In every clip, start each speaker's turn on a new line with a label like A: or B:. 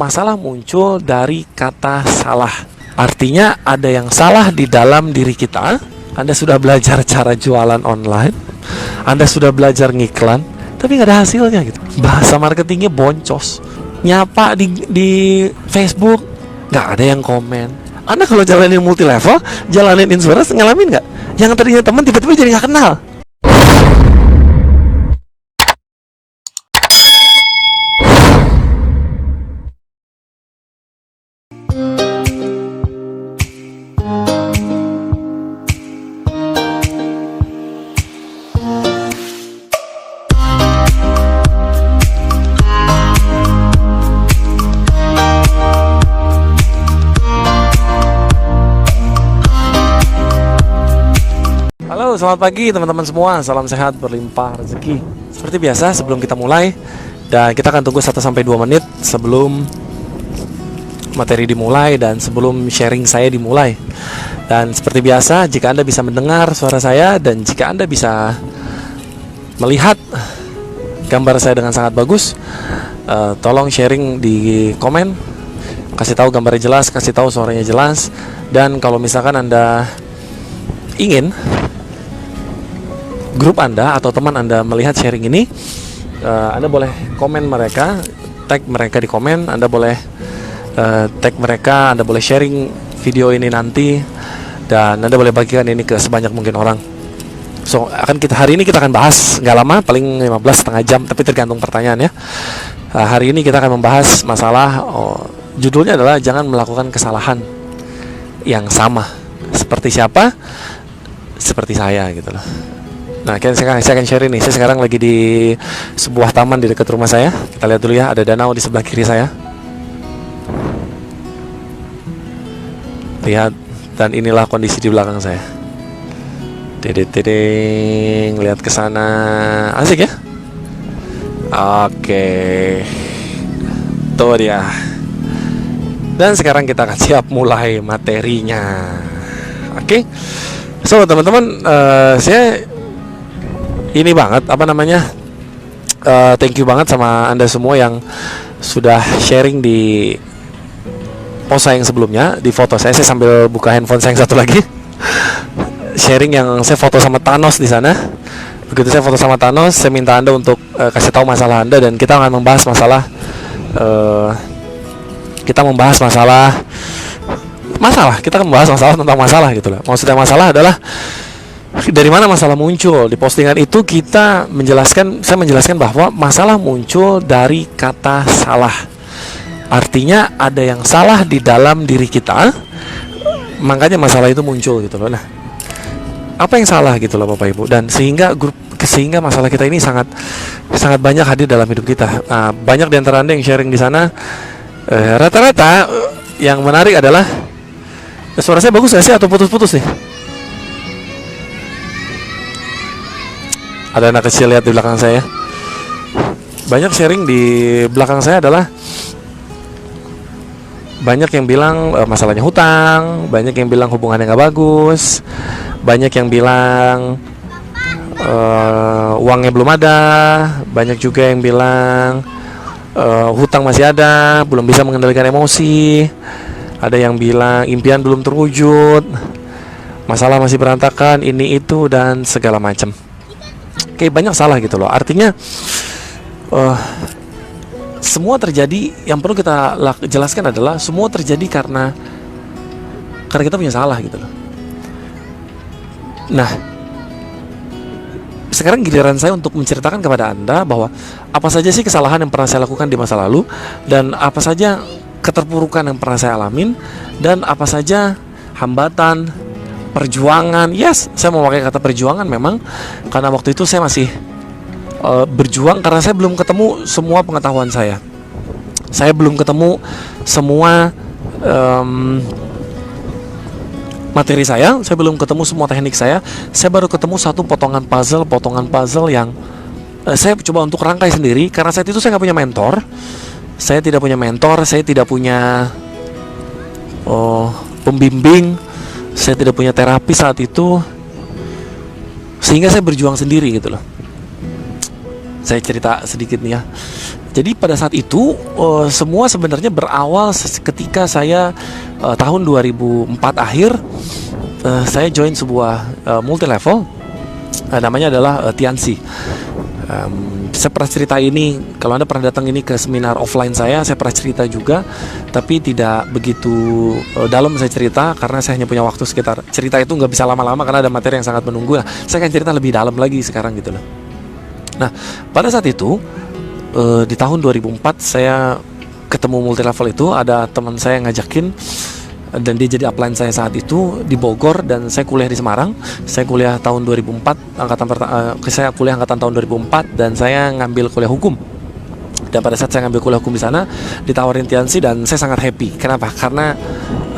A: Masalah muncul dari kata salah. Artinya ada yang salah di dalam diri kita. Anda sudah belajar cara jualan online, Anda sudah belajar ngiklan, tapi nggak ada hasilnya gitu. Bahasa marketingnya boncos. Nyapa di Facebook, nggak ada yang komen. Anda kalau jalanin multi level, jalanin insurance, ngalamin nggak? Yang tadinya teman tiba-tiba jadi nggak kenal. Halo, selamat pagi teman-teman semua. Salam sehat, berlimpah rezeki. Seperti biasa, sebelum kita mulai, dan kita akan tunggu 1-2 menit sebelum materi dimulai dan sebelum sharing saya dimulai. Dan seperti biasa, jika Anda bisa mendengar suara saya dan jika Anda bisa melihat gambar saya dengan sangat bagus, tolong sharing di komen, kasih tahu gambarnya jelas, kasih tahu suaranya jelas. Dan kalau misalkan Anda ingin grup Anda atau teman Anda melihat sharing ini, Anda boleh komen mereka, tag mereka di komen. Anda boleh tag mereka, Anda boleh sharing video ini nanti, dan Anda boleh bagikan ini ke sebanyak mungkin orang. So, hari ini kita akan bahas, nggak lama, paling 15 setengah jam, tapi tergantung pertanyaannya. Hari ini kita akan membahas masalah, judulnya adalah jangan melakukan kesalahan yang sama. Seperti siapa? Seperti saya gitu loh. Nah, saya akan share ini. Saya sekarang lagi di sebuah taman di dekat rumah saya. Kita lihat dulu ya, ada danau di sebelah kiri saya. Lihat, dan inilah kondisi di belakang saya. Dedeng, lihat ke sana. Asik ya? Oke. Tuh dia. Dan sekarang kita akan siap mulai materinya. Oke. So, teman-teman, saya ini banget, thank you banget sama Anda semua yang sudah sharing di post saya yang sebelumnya, di foto saya sambil buka handphone saya yang satu lagi. Sharing yang saya foto sama Thanos di sana. Begitu saya foto sama Thanos, saya minta Anda untuk kasih tahu masalah Anda, dan kita akan membahas masalah kita akan membahas masalah tentang masalah gitu lah. Maksudnya masalah adalah dari mana masalah muncul. Di postingan itu saya menjelaskan bahwa masalah muncul dari kata salah. Artinya ada yang salah di dalam diri kita, makanya masalah itu muncul gitu loh. Nah, apa yang salah gitu loh Bapak Ibu, dan sehingga masalah kita ini sangat banyak hadir dalam hidup kita. Banyak di antara Anda yang sharing di sana, rata-rata yang menarik adalah, suara saya bagus gak sih atau putus-putus nih? Ada anak kecil lihat di belakang saya. Banyak sharing di belakang saya adalah banyak yang bilang masalahnya hutang, banyak yang bilang hubungannya nggak bagus, banyak yang bilang uangnya belum ada, banyak juga yang bilang hutang masih ada, belum bisa mengendalikan emosi, ada yang bilang impian belum terwujud, masalah masih berantakan, ini itu dan segala macam. Kayak banyak salah gitu loh. Artinya semua terjadi, yang perlu kita jelaskan adalah semua terjadi karena kita punya salah gitu loh. Nah, sekarang giliran saya untuk menceritakan kepada Anda bahwa apa saja sih kesalahan yang pernah saya lakukan di masa lalu, dan apa saja keterpurukan yang pernah saya alamin, dan apa saja hambatan, perjuangan. Yes, saya mau pakai kata perjuangan memang karena waktu itu saya masih berjuang, karena saya belum ketemu semua pengetahuan saya. Saya belum ketemu semua materi saya belum ketemu semua teknik saya. Saya baru ketemu satu potongan puzzle yang saya coba untuk rangkai sendiri, karena saat itu saya nggak punya mentor. Saya tidak punya pembimbing, saya tidak punya terapi saat itu, sehingga saya berjuang sendiri gitu loh. Saya cerita sedikit nih ya. Jadi pada saat itu semua sebenarnya berawal ketika saya tahun 2004 akhir, saya join sebuah multi level, namanya adalah Tianxi. Saya pernah cerita ini, kalau Anda pernah datang ini ke seminar offline saya pernah cerita juga, tapi tidak begitu dalam saya cerita karena saya hanya punya waktu sekitar, cerita itu nggak bisa lama-lama karena ada materi yang sangat menunggu. Nah, saya akan cerita lebih dalam lagi sekarang gitu loh. Nah, pada saat itu di tahun 2004 saya ketemu multi level itu, ada teman saya yang ngajakin, dan dia jadi upline saya saat itu di Bogor, dan saya kuliah di Semarang. Saya kuliah tahun 2004, saya kuliah angkatan tahun 2004, dan saya ngambil kuliah hukum. Dan pada saat saya ngambil kuliah hukum di sana, ditawarin Tianxi, dan saya sangat happy. Kenapa? Karena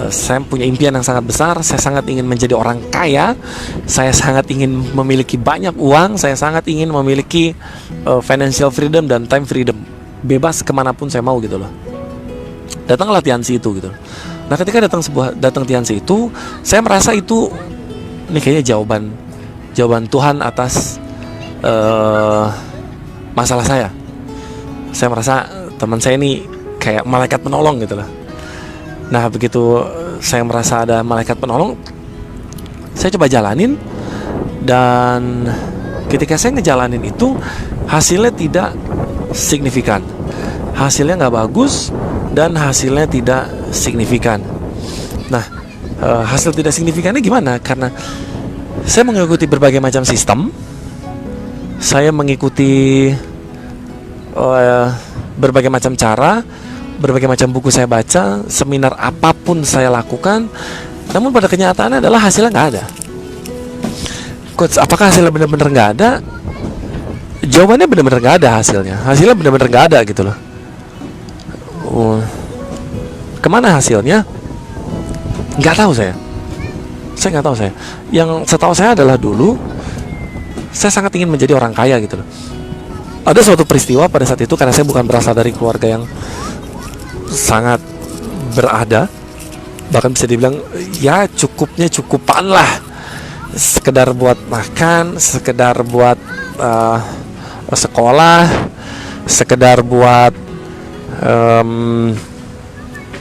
A: saya punya impian yang sangat besar. Saya sangat ingin menjadi orang kaya. Saya sangat ingin memiliki banyak uang. Saya sangat ingin memiliki financial freedom dan time freedom. Bebas kemanapun saya mau gitu loh. Datanglah Tianxi itu gitu. Nah, ketika datang Tianxi itu, saya merasa itu ini kayaknya jawaban Tuhan atas masalah saya. Saya merasa teman saya ini kayak malaikat penolong gitu loh. Nah, begitu saya merasa ada malaikat penolong, saya coba jalanin, dan ketika saya ngejalanin itu hasilnya tidak signifikan, hasilnya nggak bagus, dan hasilnya tidak signifikan. Nah, hasil tidak signifikannya gimana? Karena saya mengikuti berbagai macam sistem, saya mengikuti berbagai macam cara, berbagai macam buku saya baca, seminar apapun saya lakukan, namun pada kenyataannya adalah hasilnya nggak ada. Coach, apakah hasilnya benar-benar nggak ada? Jawabannya benar-benar nggak ada hasilnya. Hasilnya benar-benar nggak ada gitu loh. Kemana hasilnya? Nggak tahu saya. Saya nggak tahu saya. Yang setahu saya adalah dulu saya sangat ingin menjadi orang kaya gitu loh. Ada suatu peristiwa pada saat itu, karena saya bukan berasal dari keluarga yang sangat berada, bahkan bisa dibilang ya cukupan lah, sekedar buat makan, sekedar buat sekolah, sekedar buat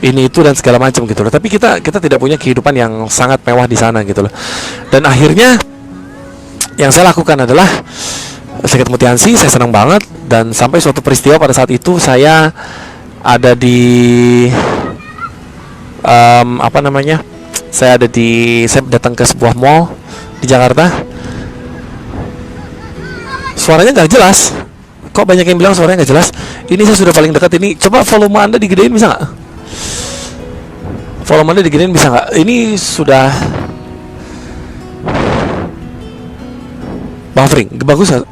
A: ini itu dan segala macam gitu loh. Tapi kita tidak punya kehidupan yang sangat mewah di sana gitu loh. Dan akhirnya yang saya lakukan adalah saya ketemu Tianxi, saya senang banget, dan sampai suatu peristiwa pada saat itu saya ada di saya datang ke sebuah mall di Jakarta. Suaranya nggak jelas. Kok banyak yang bilang suaranya nggak jelas? Ini saya sudah paling dekat ini. Coba volume Anda digedein bisa nggak? Volume Anda digedein bisa nggak? Ini sudah buffering. Bagus nggak?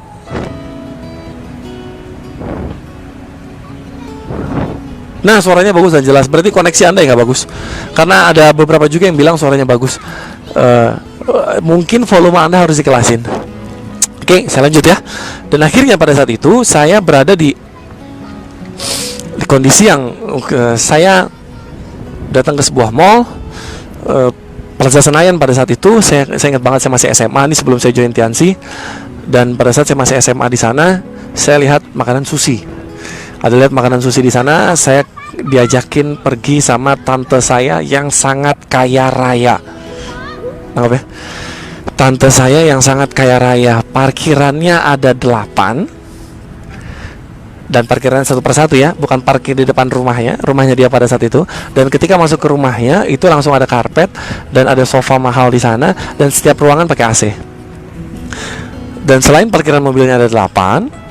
A: Nah, suaranya bagus dan jelas. Berarti koneksi Anda yang nggak bagus. Karena ada beberapa juga yang bilang suaranya bagus. Mungkin volume Anda harus dikelasin. Oke, saya lanjut ya. Dan akhirnya pada saat itu saya berada di kondisi yang saya datang ke sebuah mall, Plaza Senayan pada saat itu. Saya ingat banget, saya masih SMA nih sebelum saya join Tianxi. Dan pada saat saya masih SMA di sana, saya lihat makanan sushi. Ada lihat makanan sushi di sana, saya diajakin pergi sama tante saya yang sangat kaya raya. Apa ya? Tante saya yang sangat kaya raya. Parkirannya ada 8, dan parkiran satu persatu ya, bukan parkir di depan rumahnya dia pada saat itu. Dan ketika masuk ke rumahnya itu langsung ada karpet dan ada sofa mahal di sana, dan setiap ruangan pakai AC. Dan selain parkiran mobilnya ada 8,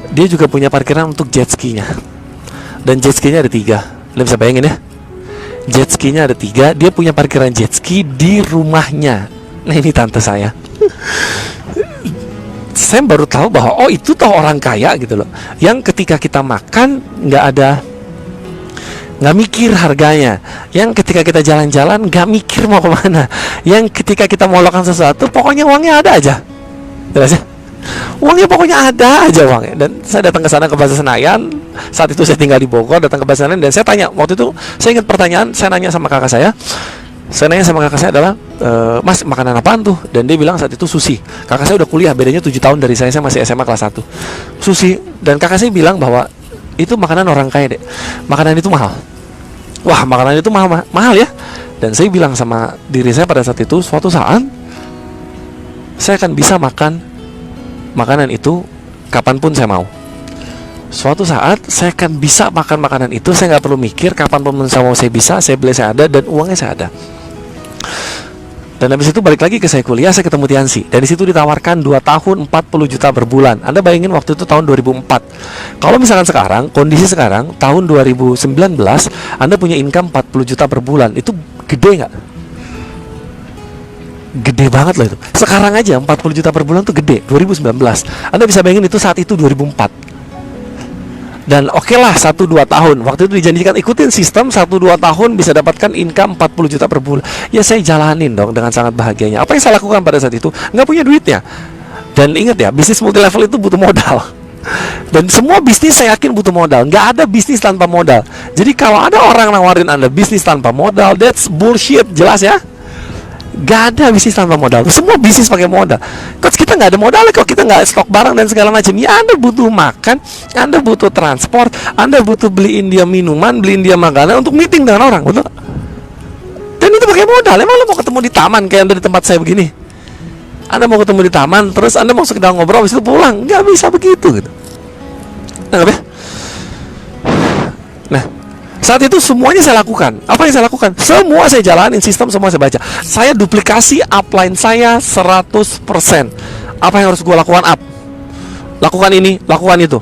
A: dia juga punya parkiran untuk jet ski-nya. Dan jet ski-nya ada 3. Lo bisa bayangin ya, jet ski-nya ada 3. Dia punya parkiran jet ski di rumahnya. Nah, ini tante saya. Saya baru tahu bahwa itu toh orang kaya gitu loh, yang ketika kita makan nggak mikir harganya, yang ketika kita jalan-jalan nggak mikir mau kemana, yang ketika kita mau lakukan sesuatu pokoknya uangnya ada aja. Jelas ya? Uangnya pokoknya ada aja uangnya. Dan saya datang ke sana, ke Plaza Senayan. Saat itu saya tinggal di Bogor, datang ke Plaza Senayan, dan saya tanya, waktu itu saya ingat pertanyaan, saya nanya sama kakak saya. Saya nanya sama kakak saya adalah, Mas, makanan apaan tuh? Dan dia bilang saat itu sushi. Kakak saya udah kuliah, bedanya 7 tahun dari saya masih SMA kelas 1. Sushi. Dan kakak saya bilang bahwa itu makanan orang kaya dek. Makanan itu mahal. Wah, makanan itu mahal ya. Dan saya bilang sama diri saya pada saat itu, suatu saat saya akan bisa makan makanan itu kapanpun saya mau. Suatu saat saya akan bisa makan makanan itu, saya nggak perlu mikir, kapanpun saya mau saya bisa, saya beli saya ada, dan uangnya saya ada. Dan habis itu balik lagi ke saya kuliah, saya ketemu Tiansi. Dan di situ ditawarkan 2 tahun 40 juta per bulan. Anda bayangin waktu itu tahun 2004. Kalau misalkan sekarang, kondisi sekarang tahun 2019, Anda punya income 40 juta per bulan. Itu gede nggak? Gede banget loh itu. Sekarang aja 40 juta per bulan tuh gede. 2019. Anda bisa bayangin itu saat itu 2004. Dan oke lah 1-2 tahun. Waktu itu dijanjikan ikutin sistem 1-2 tahun bisa dapatkan income 40 juta per bulan. Ya saya jalanin dong dengan sangat bahagianya. Apa yang saya lakukan pada saat itu? Nggak punya duitnya. Dan ingat ya, bisnis multi level itu butuh modal. Dan semua bisnis saya yakin butuh modal. Nggak ada bisnis tanpa modal. Jadi kalau ada orang nawarin Anda bisnis tanpa modal, that's bullshit. Jelas ya? Gak ada bisnis tanpa modal. Semua bisnis pakai modal. Kok kita nggak ada modal, kok kita nggak stok barang dan segala macam. Ya Anda butuh makan, Anda butuh transport, Anda butuh beliin dia minuman, beliin dia makanan untuk meeting dengan orang, betul? Dan itu pakai modal. Emang lo mau ketemu di taman kayak Anda di tempat saya begini? Anda mau ketemu di taman, terus Anda mau sekedar ngobrol, habis itu pulang? Nggak bisa begitu gitu. Nah, saat itu semuanya saya lakukan. Apa yang saya lakukan? Semua saya jalanin, sistem semua saya baca. Saya duplikasi upline saya 100%. Apa yang harus gue lakukan up? Lakukan ini, lakukan itu.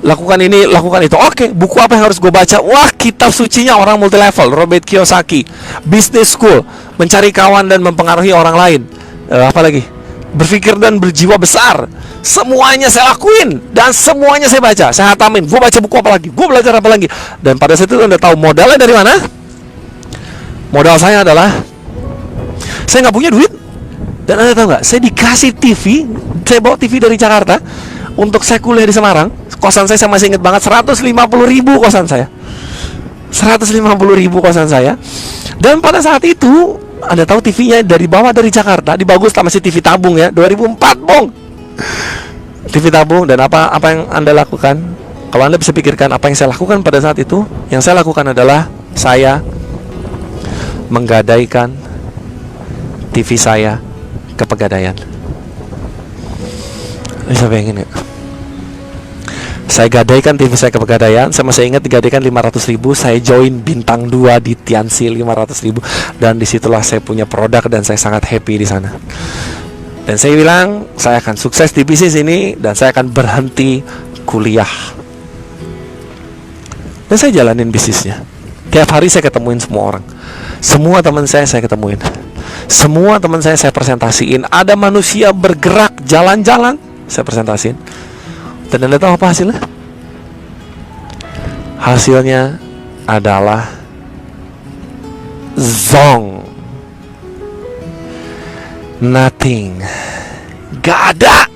A: Lakukan ini, lakukan itu. Oke, buku apa yang harus gue baca? Wah, kitab sucinya orang multi level, Robert Kiyosaki. Business School, mencari kawan dan mempengaruhi orang lain. Apa lagi? Berpikir dan berjiwa besar. Semuanya saya lakuin dan semuanya saya baca, saya hatamin. Gue baca buku apa lagi, gue belajar apa lagi. Dan pada saat itu Anda tahu modalnya dari mana? Modal saya adalah saya nggak punya duit. Dan Anda tahu nggak? Saya dikasih TV, saya bawa TV dari Jakarta untuk saya kuliah di Semarang. Kosan saya masih ingat banget, 150.000 kosan saya. 150.000 kosan saya. Dan pada saat itu Anda tahu TV-nya dari bawah dari Jakarta, dibagus lah, masih TV tabung ya, 2004 bong. TV tabung. Dan apa yang Anda lakukan? Kalau Anda bisa pikirkan apa yang saya lakukan pada saat itu, yang saya lakukan adalah saya menggadaikan TV saya ke Pegadaian. Bisa bayangin ya? Saya gadaikan TV saya ke Pegadaian. Saya masih ingat digadaikan 500.000. Saya join bintang 2 di Tiansi 500.000. Dan disitulah saya punya produk dan saya sangat happy di sana. Dan saya bilang, saya akan sukses di bisnis ini dan saya akan berhenti kuliah. Dan saya jalanin bisnisnya. Tiap hari saya ketemuin semua orang. Semua teman saya ketemuin. Semua teman saya presentasiin. Ada manusia bergerak, jalan-jalan, saya presentasiin. Dan Anda tahu apa hasilnya? Hasilnya adalah zong. Nothing. Gak ada.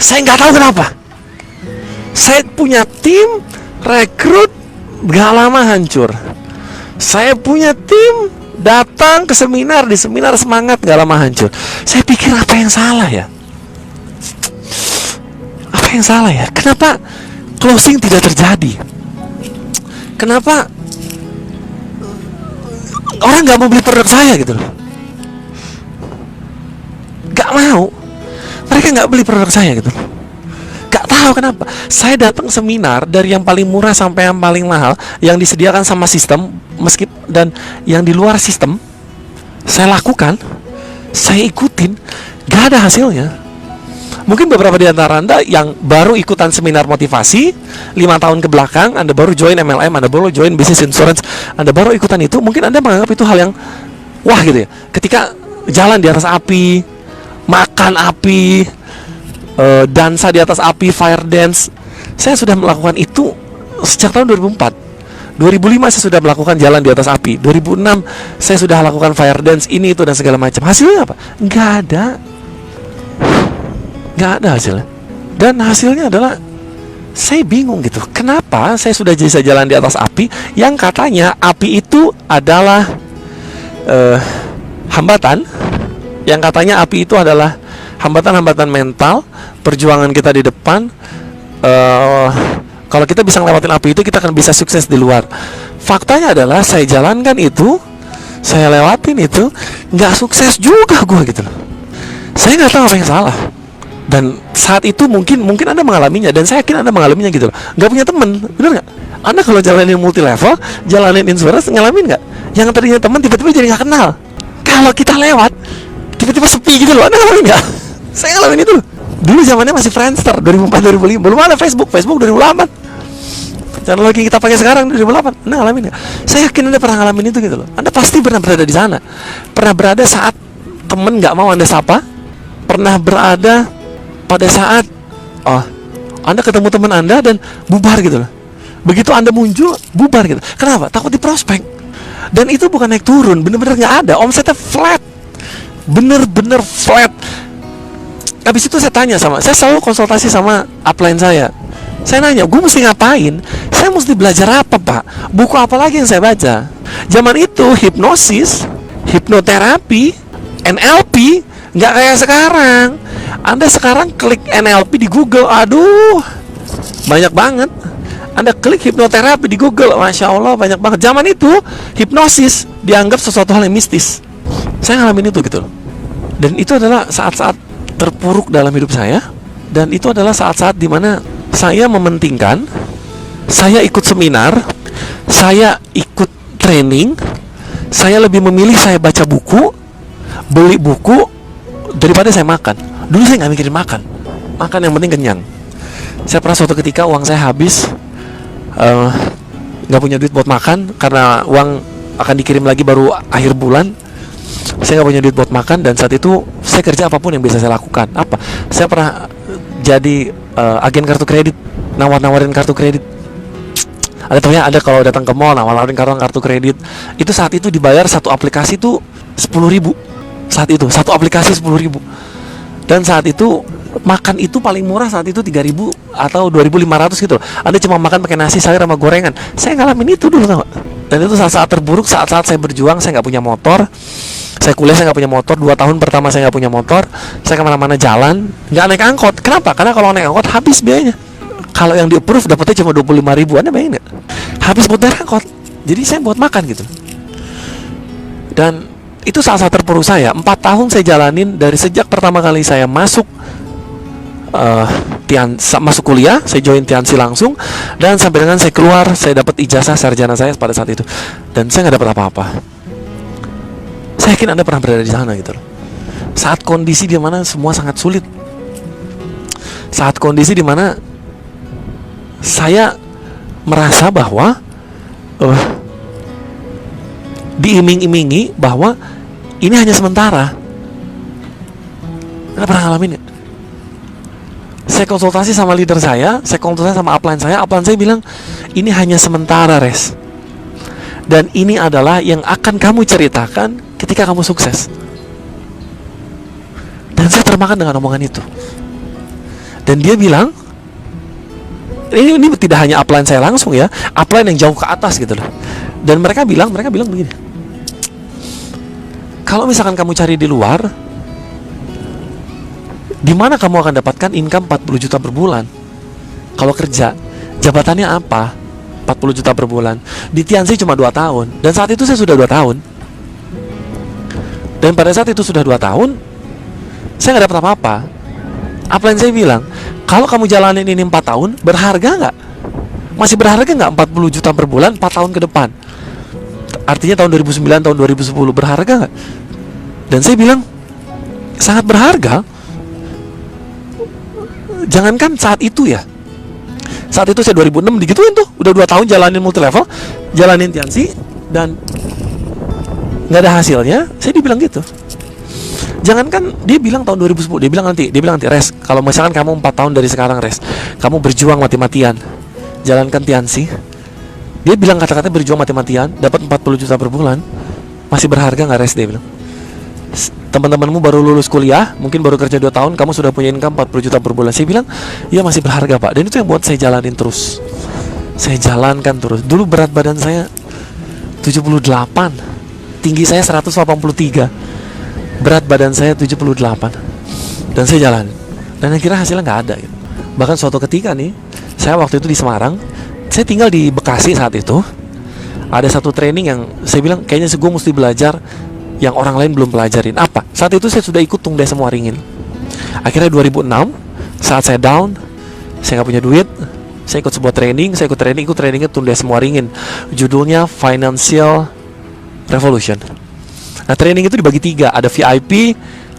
A: Saya nggak tahu kenapa. Saya punya tim rekrut, gak lama hancur. Saya punya tim datang ke seminar, di seminar semangat, gak lama hancur. Saya pikir apa yang salah ya? Apa yang salah ya? Kenapa closing tidak terjadi? Kenapa orang gak mau beli produk saya gitu loh? Gak mau. Mereka gak beli produk saya gitu. Gak tahu kenapa. Saya datang seminar dari yang paling murah sampai yang paling mahal, yang disediakan sama sistem, dan yang di luar sistem, saya lakukan, saya ikutin, gak ada hasilnya. Mungkin beberapa di antara Anda yang baru ikutan seminar motivasi 5 tahun ke belakang, Anda baru join MLM, Anda baru join business insurance, Anda baru ikutan itu, mungkin Anda menganggap itu hal yang wah gitu ya. Ketika jalan di atas api, makan api, dansa di atas api, fire dance. Saya sudah melakukan itu sejak tahun 2004. 2005 saya sudah melakukan jalan di atas api. 2006 saya sudah lakukan fire dance, ini itu dan segala macam. Hasilnya apa? Nggak ada. Nggak ada hasilnya. Dan hasilnya adalah saya bingung gitu. Kenapa saya sudah bisa jalan di atas api yang katanya api itu adalah hambatan, yang katanya api itu adalah hambatan-hambatan mental, perjuangan kita di depan, Kalau kita bisa ngelewatin api itu, kita akan bisa sukses di luar. Faktanya adalah saya jalankan itu, saya lewatin itu, nggak sukses juga gue gitu loh. Saya nggak tahu apa yang salah. Dan saat itu mungkin Anda mengalaminya, dan saya yakin Anda mengalaminya gitu loh. Nggak punya temen, bener nggak? Anda kalau jalanin multi level, jalanin insurance, ngalamin nggak? Yang tadinya teman tiba-tiba jadi nggak kenal. Kalau kita lewat, tiba-tiba sepi gitu loh. Anda ngalamin nggak? Saya ngalamin itu loh. Dulu zamannya masih Friendster, 2004-2005. Belum ada Facebook 2008. Teknologi kita pakai sekarang 2008. Anda ngalamin nggak? Saya yakin Anda pernah ngalamin itu gitu loh. Anda pasti pernah berada di sana. Pernah berada saat temen nggak mau Anda sapa. Pernah berada pada saat Anda ketemu teman Anda dan bubar gitu loh. Begitu Anda muncul, bubar gitu. Kenapa? Takut di prospek. Dan itu bukan naik turun, bener-bener nggak ada. Omsetnya flat, bener-bener flat. Habis itu saya tanya saya selalu konsultasi sama upline saya. Saya nanya, gue mesti ngapain? Saya mesti belajar apa, Pak? Buku apa lagi yang saya baca? Zaman itu hipnosis, hipnoterapi, NLP nggak kayak sekarang. Anda sekarang klik NLP di Google, aduh, banyak banget. Anda klik hipnoterapi di Google, Masya Allah, banyak banget. Zaman itu hipnosis dianggap sesuatu hal yang mistis. Saya ngalamin itu gitu loh. Dan itu adalah saat-saat terpuruk dalam hidup saya. Dan itu adalah saat-saat dimana saya mementingkan, saya ikut seminar, saya ikut training, saya lebih memilih saya baca buku, beli buku, daripada saya makan. Dulu saya nggak mikirin makan yang penting kenyang. Saya pernah suatu ketika uang saya habis, nggak punya duit buat makan karena uang akan dikirim lagi baru akhir bulan. Saya nggak punya duit buat makan, dan saat itu saya kerja apapun yang bisa saya lakukan. Apa? Saya pernah jadi agen kartu kredit, nawarin kartu kredit. Ada kalau datang ke mall nawarin kartu kredit. Itu saat itu dibayar satu aplikasi tuh 10.000. Saat itu satu aplikasi 10.000. Dan saat itu makan itu paling murah saat itu 3.000 atau 2.500 gitu. Anda cuma makan pakai nasi, sayur sama gorengan. Saya ngalamin itu dulu, tau gak? Dan itu saat-saat terburuk, saat-saat saya berjuang, saya nggak punya motor. Saya kuliah, saya nggak punya motor. 2 tahun pertama saya nggak punya motor. Saya kemana-mana jalan, nggak naik angkot. Kenapa? Karena kalau naik angkot habis biayanya. Kalau yang di approve dapetnya cuma 25.000. Anda bayangin nggak? Habis buat bayar angkot. Jadi saya buat makan gitu. Dan itu saat-saat terpuruk saya. 4 tahun saya jalanin dari sejak pertama kali saya masuk masuk kuliah, saya join Tiansi langsung, dan sampai dengan saya keluar, saya dapat ijazah sarjana saya pada saat itu. Dan saya nggak dapat apa-apa. Saya yakin Anda pernah berada di sana gitu loh. Saat kondisi di mana semua sangat sulit. Saat kondisi di mana saya merasa bahwa diiming-imingi bahwa ini hanya sementara. Anda pernah ngalamin ya? Saya konsultasi sama leader saya konsultasi sama upline saya bilang, ini hanya sementara, Res. Dan ini adalah yang akan kamu ceritakan ketika kamu sukses. Dan saya termakan dengan omongan itu. Dan dia bilang, ini tidak hanya upline saya langsung ya, upline yang jauh ke atas gitu loh. Dan mereka bilang begini, kalau misalkan kamu cari di luar, di mana kamu akan dapatkan income 40 juta per bulan? Kalau kerja, jabatannya apa? 40 juta per bulan. Di Tiansi cuma 2 tahun. Dan saat itu saya sudah 2 tahun. Dan pada saat itu sudah 2 tahun, saya nggak dapat apa-apa. Upline saya bilang, kalau kamu jalanin ini 4 tahun, berharga nggak? Masih berharga nggak 40 juta per bulan 4 tahun ke depan? Artinya tahun 2009, tahun 2010, berharga nggak? Dan saya bilang, sangat berharga. Jangankan saat itu ya. Saat itu saya 2006 digituin tuh. Udah 2 tahun jalanin multi level, jalanin Tiansi, dan nggak ada hasilnya. Saya dibilang gitu. Jangankan dia bilang tahun 2010, dia bilang nanti, Res, kalau misalkan kamu 4 tahun dari sekarang, Res, kamu berjuang mati-matian, jalankan Tiansi. Dia bilang kata-kata berjuang mati-matian, dapat 40 juta per bulan, masih berharga nggak, Res? Dia bilang. Teman-temanmu baru lulus kuliah, mungkin baru kerja 2 tahun, kamu sudah punya income 40 juta per bulan. Saya bilang, iya masih berharga, Pak. Dan itu yang buat saya jalanin terus. Saya jalankan terus. Dulu berat badan saya 78, tinggi saya 183, berat badan saya 78. Dan saya jalan. Dan akhirnya hasilnya nggak ada gitu. Bahkan suatu ketika nih, Saya waktu itu di Semarang, saya tinggal di Bekasi saat itu. Ada satu training yang saya bilang kayaknya gue mesti belajar yang orang lain belum pelajarin. Apa? Saat itu saya sudah ikut Tung Desa Muaringin. Akhirnya 2006, saat saya down, saya nggak punya duit, saya ikut sebuah training. Ikut trainingnya Tung Desa Muaringin. Judulnya Financial Revolution. Nah, training itu dibagi 3, ada VIP,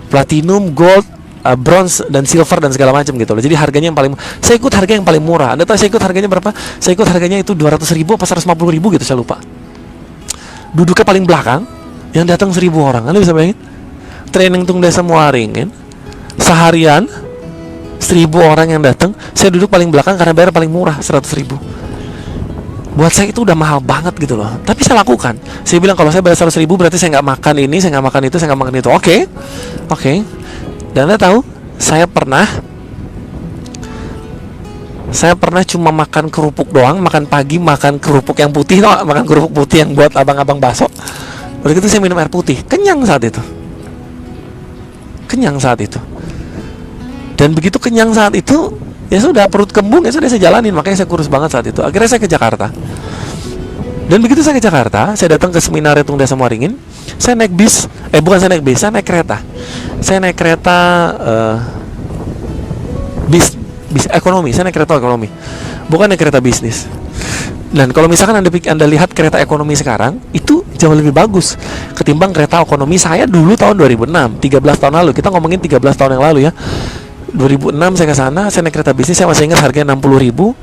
A: Platinum, Gold, Bronze, dan Silver, dan segala macam gitu loh. Jadi harganya yang paling, saya ikut harga yang paling murah. Anda tahu saya ikut harganya berapa? Saya ikut harganya itu 200.000 apa 150.000 gitu, saya lupa. Duduknya paling belakang, yang datang 1.000 orang. Anda bisa bayangin? Training Tung Desa Muaringin, seharian 1.000 orang yang datang, saya duduk paling belakang karena bayar paling murah, 100.000. Buat saya itu udah mahal banget gitu loh. Tapi saya lakukan. Saya bilang kalau saya bayar 100.000 berarti saya nggak makan ini, saya nggak makan itu, saya nggak makan itu. Oke. Dan Anda tahu, saya pernah cuma makan kerupuk doang, makan pagi, makan kerupuk yang putih, makan kerupuk putih yang buat abang-abang bakso. Begitu saya minum air putih, kenyang saat itu. Dan begitu kenyang saat itu, ya sudah, perut kembung, ya sudah, saya jalanin. Makanya saya kurus banget saat itu. Akhirnya saya ke Jakarta. Dan begitu saya ke Jakarta, saya datang ke seminar Tung Desa Muaringin. Saya naik bis, saya naik kereta. Saya naik kereta bis ekonomi. Saya naik kereta ekonomi, bukan naik kereta bisnis. Dan kalau misalkan Anda lihat kereta ekonomi sekarang, itu jauh lebih bagus ketimbang kereta ekonomi saya dulu tahun 2006, 13 tahun lalu. Kita ngomongin 13 tahun yang lalu ya. 2006 saya ke sana, saya naik kereta bisnis, saya masih ingat harganya 60.000.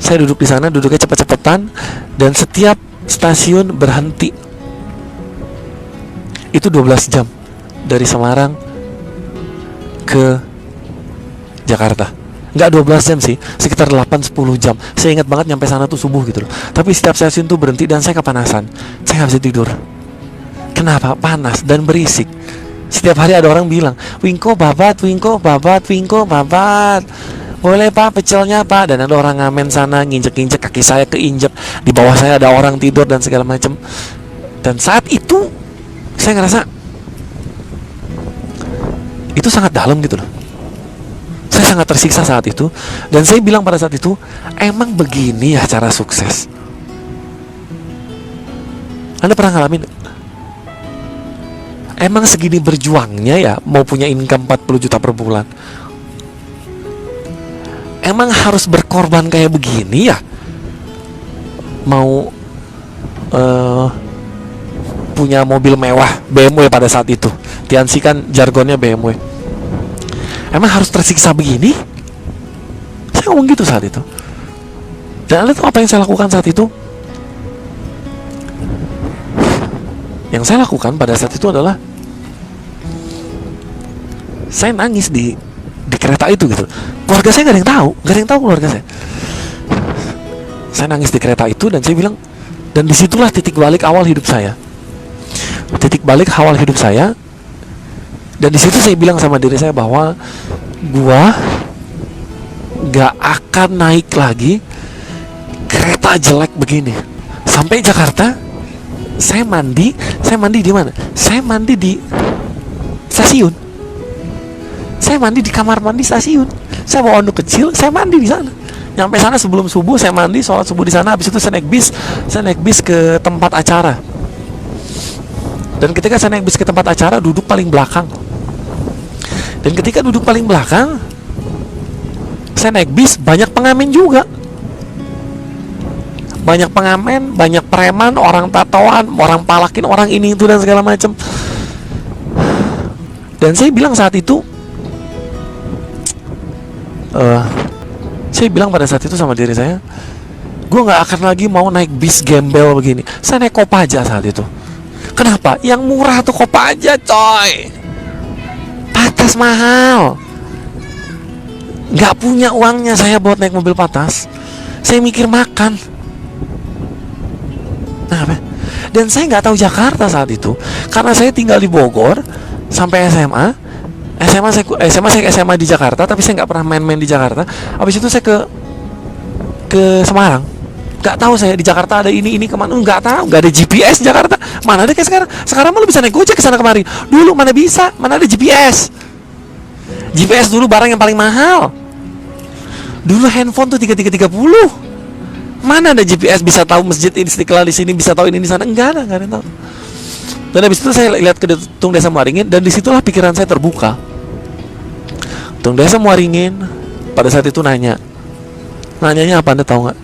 A: Saya duduk di sana, duduknya cepet-cepetan, dan setiap stasiun berhenti. Itu 12 jam dari Semarang ke Jakarta. Nggak 12 jam sih, sekitar 8-10 jam. Saya ingat banget nyampe sana tuh subuh gitu loh. Tapi setiap stasiun tuh berhenti dan saya kepanasan. Saya nggak bisa tidur. Kenapa? Panas dan berisik. Setiap hari ada orang bilang, Wingko babat. Boleh pak, pecelnya pak. Dan ada orang ngamen sana, nginjek-injek, kaki saya keinjek. Di bawah saya ada orang tidur dan segala macam. Dan saat itu saya ngerasa itu sangat dalam gitu loh. Saya sangat tersiksa saat itu. Dan saya bilang pada saat itu, emang begini ya cara sukses? Anda pernah ngalamin? Emang segini berjuangnya ya mau punya income 40 juta per bulan? Emang harus berkorban kayak begini ya mau punya mobil mewah BMW pada saat itu? Tiansi kan jargonnya BMW. Emang harus tersiksa begini? Saya ngomong gitu saat itu. Dan Anda tahu apa yang saya lakukan saat itu? Yang saya lakukan pada saat itu adalah saya nangis di kereta itu gitu. Keluarga saya nggak ada yang tahu keluarga saya. Saya nangis di kereta itu dan saya bilang, dan disitulah titik balik awal hidup saya. Dan disitu saya bilang sama diri saya bahwa gua nggak akan naik lagi kereta jelek begini. Sampai Jakarta, saya mandi di mana? Saya mandi di stasiun. Saya mandi di kamar mandi stasiun. Saya bawa anduk kecil, saya mandi di sana. Nyampe sana sebelum subuh, saya mandi, sholat subuh di sana. Habis itu saya naik bis ke tempat acara. Dan ketika saya naik bis ke tempat acara, duduk paling belakang. Dan ketika duduk paling belakang, saya naik bis, banyak pengamen juga. Banyak pengamen, banyak preman, orang tatoan, orang palakin, orang ini itu dan segala macam. Dan saya bilang saat itu, saya bilang pada saat itu sama diri saya, gue nggak akan lagi mau naik bis gembel begini. Saya naik Kopaja saat itu. Kenapa? Yang murah tuh Kopaja, coy. Patas mahal. Nggak punya uangnya saya buat naik mobil patas. Saya mikir makan. Nah, dan saya nggak tahu Jakarta saat itu karena saya tinggal di Bogor sampai SMA. Saya SMA di Jakarta, tapi saya nggak pernah main-main di Jakarta. Habis itu saya ke Semarang. Nggak tahu saya di Jakarta ada ini kemana, nggak tahu. Nggak ada GPS Jakarta. Mana ada kayak sekarang? Sekarang mah lu bisa naik Gojek ke sana kemari. Dulu mana bisa? Mana ada GPS? GPS dulu barang yang paling mahal. Dulu handphone tuh 3330. Mana ada GPS bisa tahu masjid Istiqlal di sini, bisa tahu ini di sana? Enggak ada yang tahu. Dan habis itu saya lihat ke Tung Desa Muaringin, dan disitulah pikiran saya terbuka. Tung Desa Muaringin pada saat itu nanyanya apa, Anda tahu nggak?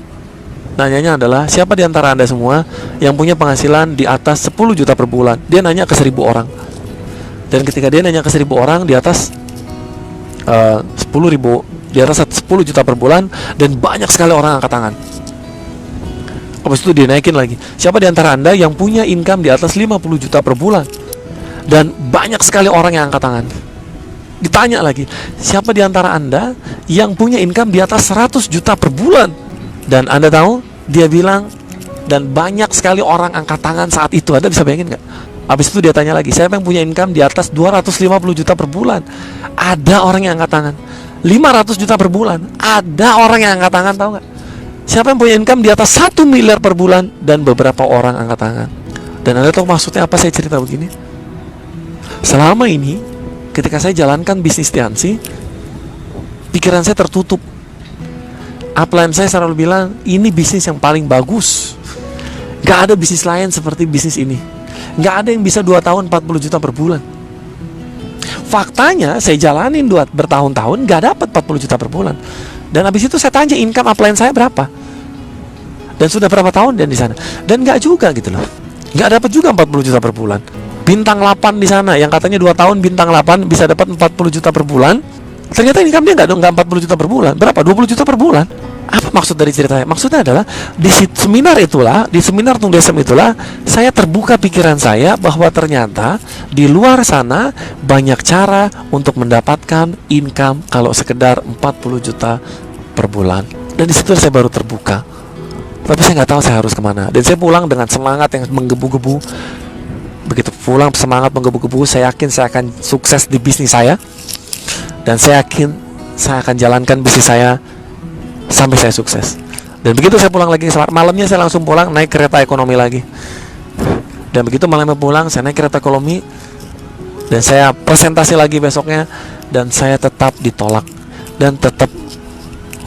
A: Nanyanya adalah, siapa di antara Anda semua yang punya penghasilan di atas 10 juta per bulan? Dia nanya ke 1000 orang. Dan ketika dia nanya ke 1000 orang di atas 10.000, di atas 10 juta per bulan, dan banyak sekali orang angkat tangan. Habis itu dia naikin lagi, siapa di antara Anda yang punya income di atas 50 juta per bulan? Dan banyak sekali orang yang angkat tangan. Ditanya lagi, siapa di antara Anda yang punya income di atas 100 juta per bulan? Dan Anda tahu, dia bilang, dan banyak sekali orang angkat tangan saat itu. Anda bisa bayangin nggak? Habis itu dia tanya lagi, siapa yang punya income di atas 250 juta per bulan? Ada orang yang angkat tangan. 500 juta per bulan, ada orang yang angkat tangan, tahu nggak? Siapa yang punya income di atas 1 miliar per bulan? Dan beberapa orang angkat tangan. Dan Anda tahu maksudnya apa saya cerita begini? Selama ini, ketika saya jalankan bisnis Tiansi, pikiran saya tertutup. Upline saya selalu bilang, ini bisnis yang paling bagus. Gak ada bisnis lain seperti bisnis ini. Gak ada yang bisa 2 tahun 40 juta per bulan. Faktanya, saya jalanin bertahun-tahun, gak dapat 40 juta per bulan. Dan habis itu saya tanya income upline saya berapa, dan sudah berapa tahun dan di sana, dan nggak juga gitu loh, nggak dapat juga 40 juta per bulan. Bintang 8 di sana yang katanya 2 tahun bintang 8 bisa dapat 40 juta per bulan, ternyata income dia nggak 40 juta per bulan. Berapa? 20 juta per bulan. Apa maksud dari ceritanya? Maksudnya adalah di seminar Tung Desem itulah saya terbuka pikiran saya bahwa ternyata di luar sana banyak cara untuk mendapatkan income kalau sekedar 40 juta per bulan. Dan di situ saya baru terbuka. Tapi saya nggak tahu saya harus kemana. Dan saya pulang dengan semangat yang menggebu-gebu. Begitu pulang semangat menggebu-gebu, saya yakin saya akan sukses di bisnis saya. Dan saya yakin saya akan jalankan bisnis saya sampai saya sukses. Dan begitu saya pulang lagi, malamnya saya langsung pulang naik kereta ekonomi lagi. Dan begitu malamnya pulang, saya naik kereta ekonomi, dan saya presentasi lagi besoknya, dan saya tetap ditolak, dan tetap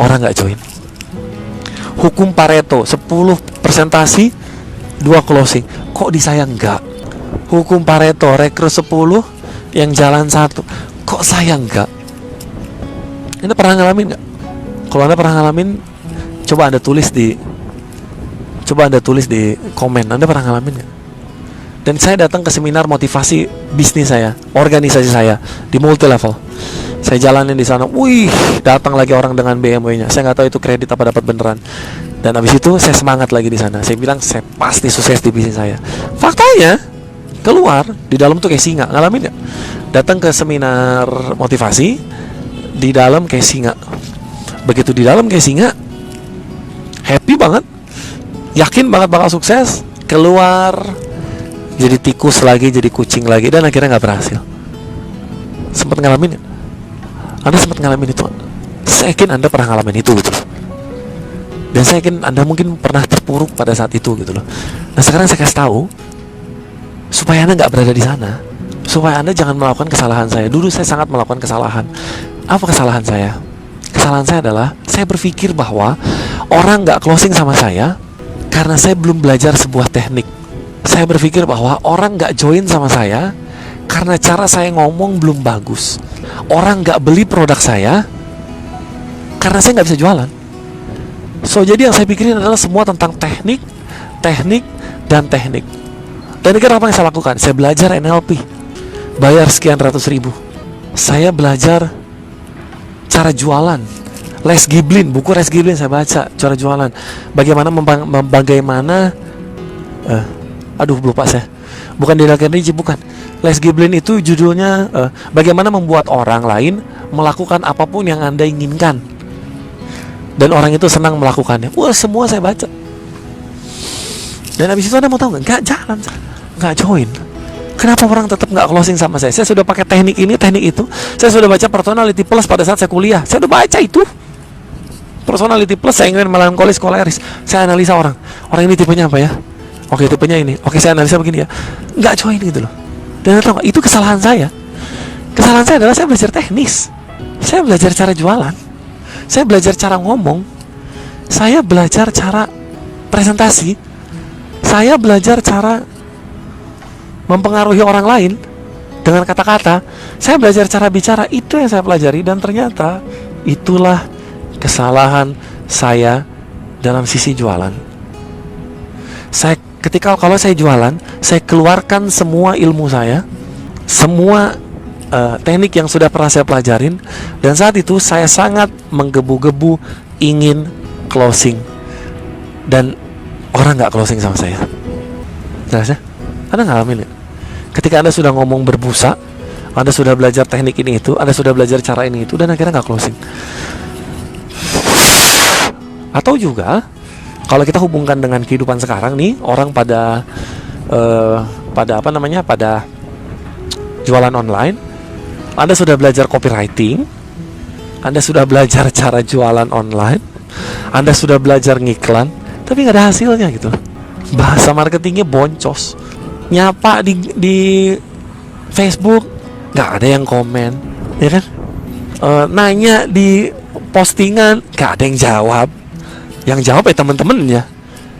A: orang nggak join. Hukum Pareto, 10 presentasi 2 closing. Kok di saya enggak? Hukum Pareto, rekrut 10 yang jalan 1. Kok saya enggak? Anda pernah ngalamin nggak? Kalau Anda pernah ngalamin, coba Anda tulis di komen. Anda pernah ngalamin nggak? Dan saya datang ke seminar motivasi bisnis saya, organisasi saya di multi level. Saya jalanin di sana. Wih, datang lagi orang dengan BMW-nya. Saya nggak tahu itu kredit apa dapat beneran. Dan habis itu saya semangat lagi di sana. Saya bilang saya pasti sukses di bisnis saya. Faktanya keluar di dalam tuh kayak singa. Ngalamin nggak? Datang ke seminar motivasi, di dalam kayak singa. Begitu di dalam kayak singa, happy banget, yakin banget bakal sukses. Keluar jadi tikus lagi, jadi kucing lagi, dan akhirnya nggak berhasil. Sempat ngalamin ya? Anda sempat ngalamin itu? Saya yakin Anda pernah ngalamin itu gitu loh. Dan saya yakin Anda mungkin pernah terpuruk pada saat itu gitu loh. Nah sekarang saya kasih tahu supaya Anda nggak berada di sana, supaya Anda jangan melakukan kesalahan saya. Dulu saya sangat melakukan kesalahan. Apa kesalahan saya? Kesalahan saya adalah saya berpikir bahwa orang nggak closing sama saya karena saya belum belajar sebuah teknik. Saya berpikir bahwa orang nggak join sama saya karena cara saya ngomong belum bagus. Orang nggak beli produk saya karena saya nggak bisa jualan. So jadi yang saya pikirin adalah semua tentang teknik, dan teknik. Dan ini apa yang saya lakukan? Saya belajar NLP, bayar sekian ratus ribu. Saya belajar cara jualan. Les Giblin, buku Les Giblin saya baca, cara jualan. Bagaimana lupa saya. Bukan Dale Carnegie, bukan. Les Giblin itu judulnya bagaimana membuat orang lain melakukan apapun yang Anda inginkan. Dan orang itu senang melakukannya. Wah, semua saya baca. Dan habis itu Anda mau tahu nggak jalan, nggak join. Kenapa orang tetap nggak closing sama saya? Saya sudah pakai teknik ini, teknik itu. Saya sudah baca Personality Plus pada saat saya kuliah. Saya udah baca itu. Personality Plus, saya ingin melankolis, koleris. Saya analisa orang. Orang ini tipenya apa ya? Oke, tipenya ini. Oke, saya analisa begini ya. Nggak join gitu loh. Dan tahu nggak? Itu kesalahan saya. Kesalahan saya adalah saya belajar teknis. Saya belajar cara jualan. Saya belajar cara ngomong, saya belajar cara presentasi, saya belajar cara mempengaruhi orang lain dengan kata-kata, saya belajar cara bicara. Itu yang saya pelajari, dan ternyata itulah kesalahan saya dalam sisi jualan. Kalau saya jualan, saya keluarkan semua ilmu saya, semua teknik yang sudah pernah saya pelajarin, dan saat itu saya sangat menggebu-gebu ingin closing, dan orang nggak closing sama saya. Jelas ya? Anda ngalamin ya? Ketika Anda sudah ngomong berbusa, Anda sudah belajar teknik ini itu, Anda sudah belajar cara ini itu, dan akhirnya nggak closing. Atau juga kalau kita hubungkan dengan kehidupan sekarang nih, orang pada jualan online. Anda sudah belajar copywriting, Anda sudah belajar cara jualan online, Anda sudah belajar ngiklan, tapi nggak ada hasilnya gitu. Bahasa marketingnya boncos. Nyapa di Facebook nggak ada yang komen, ya kan? Nanya di postingan nggak ada yang jawab. Yang jawab ya teman-temannya,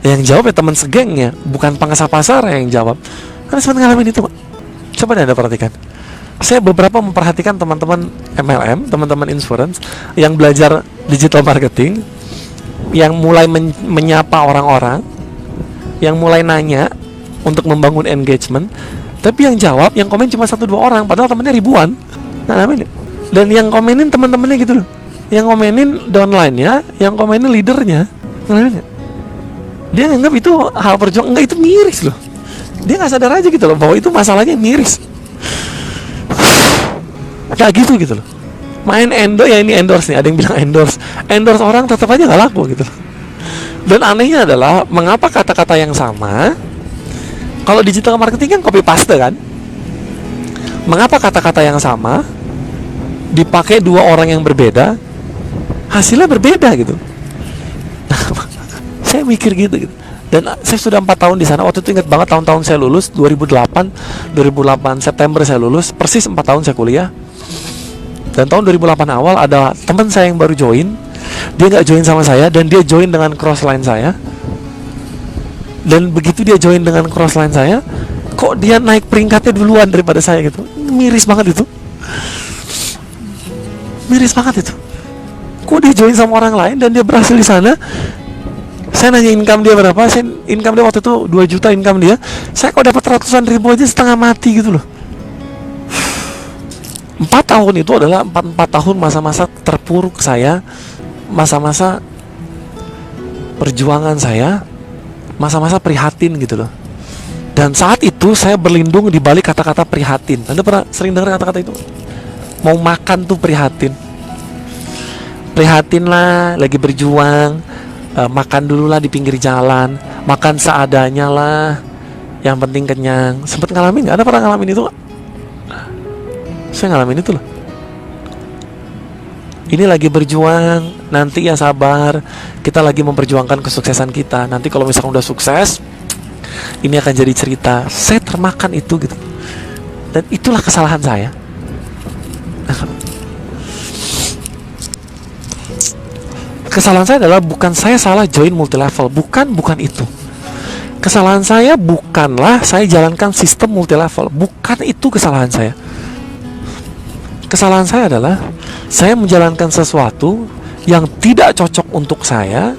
A: yang jawab ya teman segengnya, bukan pangsa pasar yang jawab. Karena sempat ngalamin itu, Pak. Coba deh Anda perhatikan. Saya beberapa memperhatikan teman-teman MLM, teman-teman insurance yang belajar digital marketing, yang mulai menyapa orang-orang, yang mulai nanya untuk membangun engagement, tapi yang jawab, yang komen cuma 1-2 orang, padahal temennya ribuan. Ngalamin. Dan yang komenin teman-temannya gitu loh. Yang komenin downline-nya, yang komenin leadernya. Ngalamin. Dia nganggap itu hal perjuangan, enggak, itu miris loh. Dia nggak sadar aja gitu loh bahwa itu masalahnya miris. Kayak gitu loh. Main ya ini endorse nih, ada yang bilang endorse orang tetap aja nggak laku gitu. Dan anehnya adalah mengapa kata-kata yang sama, kalau digital marketing kan copy paste kan, mengapa kata-kata yang sama dipakai 2 orang yang berbeda, hasilnya berbeda gitu. Saya mikir gitu. Dan saya sudah 4 tahun di sana. Waktu itu ingat banget, tahun-tahun saya lulus 2008 September saya lulus, persis 4 tahun saya kuliah. Dan tahun 2008 awal ada teman saya yang baru join. Dia nggak join sama saya, dan dia join dengan crossline saya. Dan begitu dia join dengan crossline saya, kok dia naik peringkatnya duluan daripada saya gitu. Miris banget itu. Miris banget itu. Kok dia join sama orang lain dan dia berhasil di sana. Saya nanya income dia berapa, income dia waktu itu 2 juta income dia. Saya kok dapat ratusan ribu aja setengah mati gitu loh. 4 tahun itu adalah 4 tahun masa-masa terpuruk saya, masa-masa perjuangan saya, masa-masa prihatin gitu loh. Dan saat itu saya berlindung di balik kata-kata prihatin. Anda pernah sering dengar kata-kata itu? Mau makan tuh prihatin. Prihatin lah, lagi berjuang. Makan dulu lah di pinggir jalan, makan seadanya lah, yang penting kenyang. Sempet ngalamin nggak? Anda pernah ngalamin itu nggak? Saya ngalamin itu loh. Ini lagi berjuang, nanti ya sabar, kita lagi memperjuangkan kesuksesan kita. Nanti kalau misalkan udah sukses, ini akan jadi cerita. Saya termakan itu gitu. Dan itulah kesalahan saya. Kesalahan saya adalah bukan saya salah join multilevel, bukan itu. Kesalahan saya bukanlah saya jalankan sistem multilevel, bukan itu kesalahan saya. Kesalahan saya adalah saya menjalankan sesuatu yang tidak cocok untuk saya,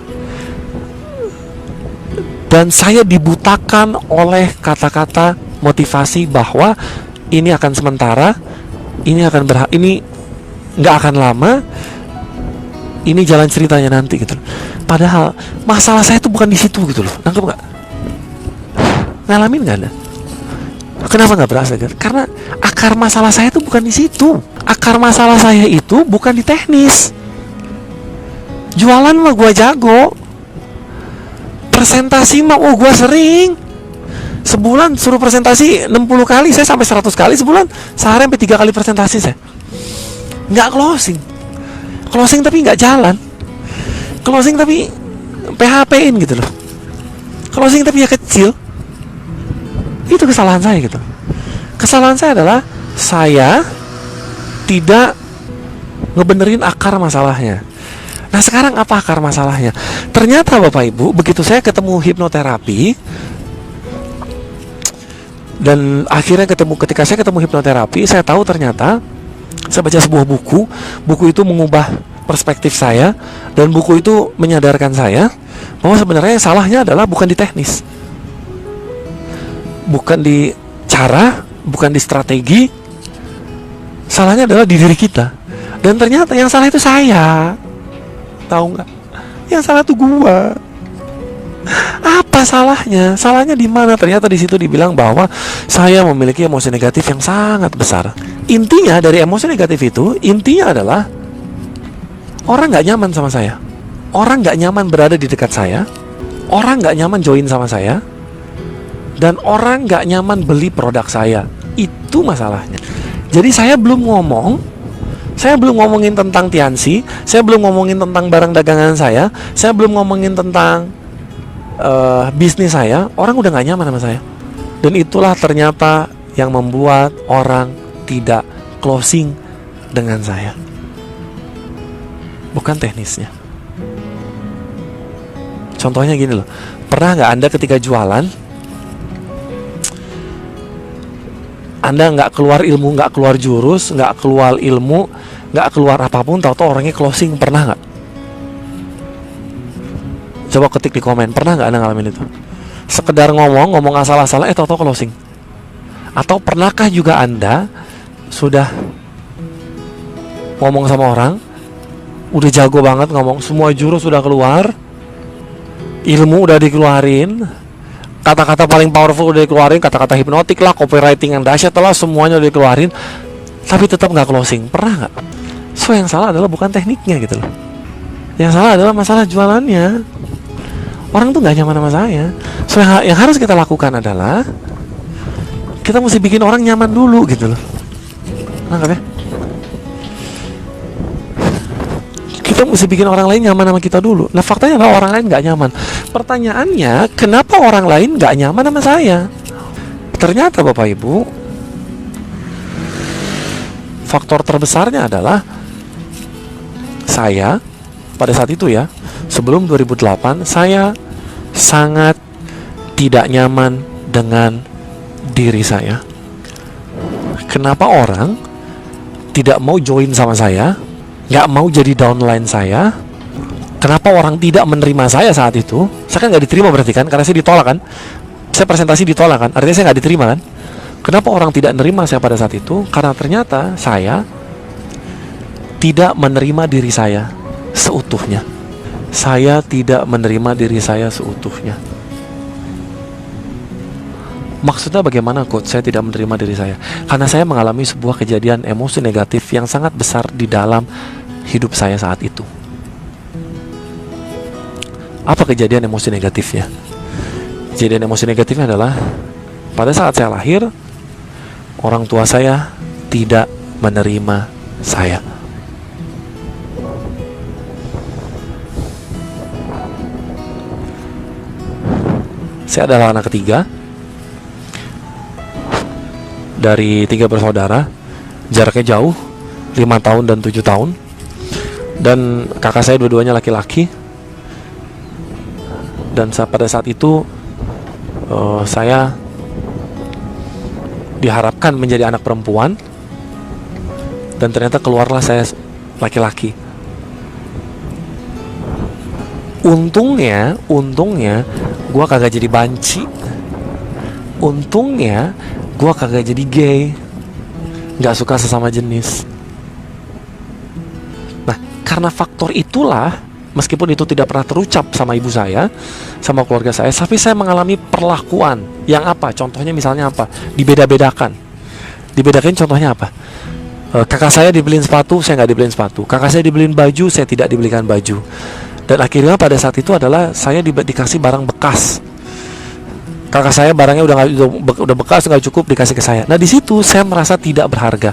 A: dan saya dibutakan oleh kata-kata motivasi bahwa ini akan sementara, ini nggak akan lama. Ini jalan ceritanya nanti gitu loh. Padahal masalah saya itu bukan di situ gitu loh. Nangkep nggak? Ngalamin nggak Anda? Kenapa nggak berasa gitu? Karena akar masalah saya itu bukan di situ. Akar masalah saya itu bukan di teknis. Jualan mah gua jago. Presentasi mah gua sering. Sebulan suruh presentasi 60 kali, saya sampai 100 kali sebulan. Sehari sampai 3 kali presentasi saya. Nggak closing tapi nggak jalan. Closing tapi PHP-in gitu loh. Closing tapi ya kecil. Itu kesalahan saya gitu. Kesalahan saya adalah saya tidak ngebenerin akar masalahnya. Nah sekarang apa akar masalahnya? Ternyata Bapak Ibu, begitu saya ketemu hipnoterapi, dan akhirnya ketika saya ketemu hipnoterapi, saya tahu ternyata saya baca sebuah buku itu mengubah perspektif saya, dan buku itu menyadarkan saya bahwa sebenarnya salahnya adalah bukan di teknis, bukan di cara, bukan di strategi, salahnya adalah di diri kita. Dan ternyata yang salah itu saya. Tahu nggak? Yang salah tuh gua. Apa salahnya? Salahnya di mana? Ternyata di situ dibilang bahwa saya memiliki emosi negatif yang sangat besar. Intinya dari emosi negatif itu, intinya adalah orang nggak nyaman sama saya, orang nggak nyaman berada di dekat saya, orang nggak nyaman join sama saya, dan orang nggak nyaman beli produk saya. Itu masalahnya. Jadi saya belum ngomongin tentang Tianxi, saya belum ngomongin tentang barang dagangan saya belum ngomongin tentang bisnis saya, orang udah gak nyaman sama saya. Dan itulah ternyata yang membuat orang tidak closing dengan saya, bukan teknisnya. Contohnya gini loh, pernah gak Anda ketika jualan, Anda nggak keluar ilmu, nggak keluar jurus, nggak keluar ilmu, nggak keluar apapun, tahu-tahu orangnya closing? Pernah nggak? Coba ketik di komen, pernah nggak Anda ngalamin itu? Sekedar ngomong asal-asalan, tahu-tahu closing. Atau pernahkah juga Anda sudah ngomong sama orang, udah jago banget ngomong, semua jurus sudah keluar, ilmu udah dikeluarin, kata-kata paling powerful udah dikeluarin, kata-kata hipnotik lah, copywriting yang dahsyat lah, semuanya udah dikeluarin, tapi tetap nggak closing? Pernah nggak? So yang salah adalah bukan tekniknya gitu loh. Yang salah adalah masalah jualannya. Orang tuh nggak nyaman sama saya. So yang harus kita lakukan adalah kita mesti bikin orang nyaman dulu gitu loh. Nangkap ya? Kita mesti bikin orang lain nyaman sama kita dulu. Nah faktanya adalah orang lain nggak nyaman. Pertanyaannya, kenapa orang lain nggak nyaman sama saya? Ternyata Bapak Ibu, faktor terbesarnya adalah saya pada saat itu ya, sebelum 2008, saya sangat tidak nyaman dengan diri saya. Kenapa orang tidak mau join sama saya, nggak mau jadi downline saya? Kenapa orang tidak menerima saya saat itu? Saya kan nggak diterima berarti kan, karena saya ditolak kan, saya presentasi ditolak kan, artinya saya nggak diterima kan. Kenapa orang tidak menerima saya pada saat itu? Karena ternyata saya tidak menerima diri saya seutuhnya. Saya tidak menerima diri saya seutuhnya. Maksudnya bagaimana coach? Saya tidak menerima diri saya karena saya mengalami sebuah kejadian emosi negatif yang sangat besar di dalam hidup saya saat itu. Apa kejadian emosi negatifnya? Kejadian emosi negatifnya adalah pada saat saya lahir, orang tua saya tidak menerima saya. Saya adalah anak ketiga dari 3 bersaudara, jaraknya jauh, 5 tahun dan 7 tahun. Dan kakak saya dua-duanya laki-laki. Dan pada saat itu saya diharapkan menjadi anak perempuan, dan ternyata keluarlah saya laki-laki. Untungnya gue kagak jadi banci. Untungnya gue kagak jadi gay, gak suka sesama jenis. Nah, karena faktor itulah, meskipun itu tidak pernah terucap sama ibu saya, sama keluarga saya, tapi saya mengalami perlakuan yang apa? Contohnya misalnya apa? Dibeda-bedakan. Dibedakan contohnya apa? Kakak saya dibeliin sepatu, saya nggak dibeliin sepatu. Kakak saya dibeliin baju, saya tidak dibelikan baju. Dan akhirnya pada saat itu adalah saya dikasih barang bekas. Kakak saya barangnya udah bekas, nggak cukup, dikasih ke saya. Nah di situ saya merasa tidak berharga.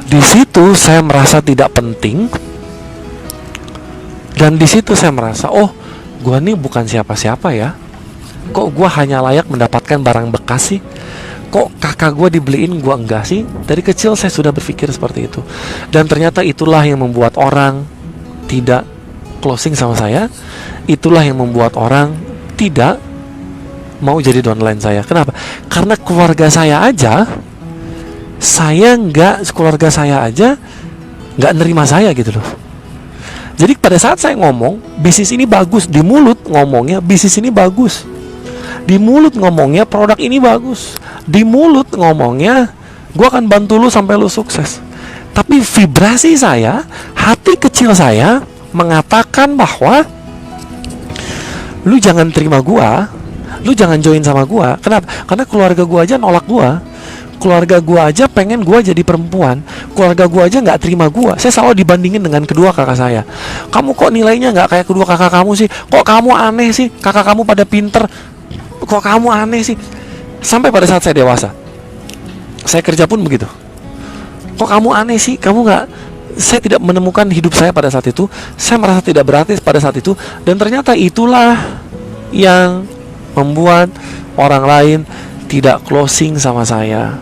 A: Di situ saya merasa tidak penting. Dan di situ saya merasa, oh, gue nih bukan siapa-siapa ya. Kok gue hanya layak mendapatkan barang bekas sih? kok kakak gue dibeliin, gue enggak sih? Dari kecil saya sudah berpikir seperti itu. Dan ternyata itulah yang membuat orang tidak closing sama saya. Itulah yang membuat orang tidak mau jadi downline saya. Kenapa? Karena keluarga saya aja nggak nerima saya gitu loh. Jadi pada saat saya ngomong bisnis ini bagus, di mulut ngomongnya bisnis ini bagus, di mulut ngomongnya produk ini bagus, di mulut ngomongnya gue akan bantu lu sampai lu sukses. Tapi vibrasi saya, hati kecil saya mengatakan bahwa lu jangan terima gue, lu jangan join sama gue. Kenapa? Karena keluarga gue aja nolak gue, keluarga gue aja pengen gue jadi perempuan, keluarga gue aja nggak terima gue. Saya selalu dibandingin dengan kedua kakak saya. Kamu kok nilainya nggak kayak kedua kakak kamu sih? Kok kamu aneh sih? Kakak kamu pada pinter, kok kamu aneh sih? Sampai pada saat saya dewasa, saya kerja pun begitu. Kok kamu aneh sih? Kamu nggak. Saya tidak menemukan hidup saya pada saat itu. Saya merasa tidak berarti pada saat itu. Dan ternyata itulah yang membuat orang lain tidak closing sama saya.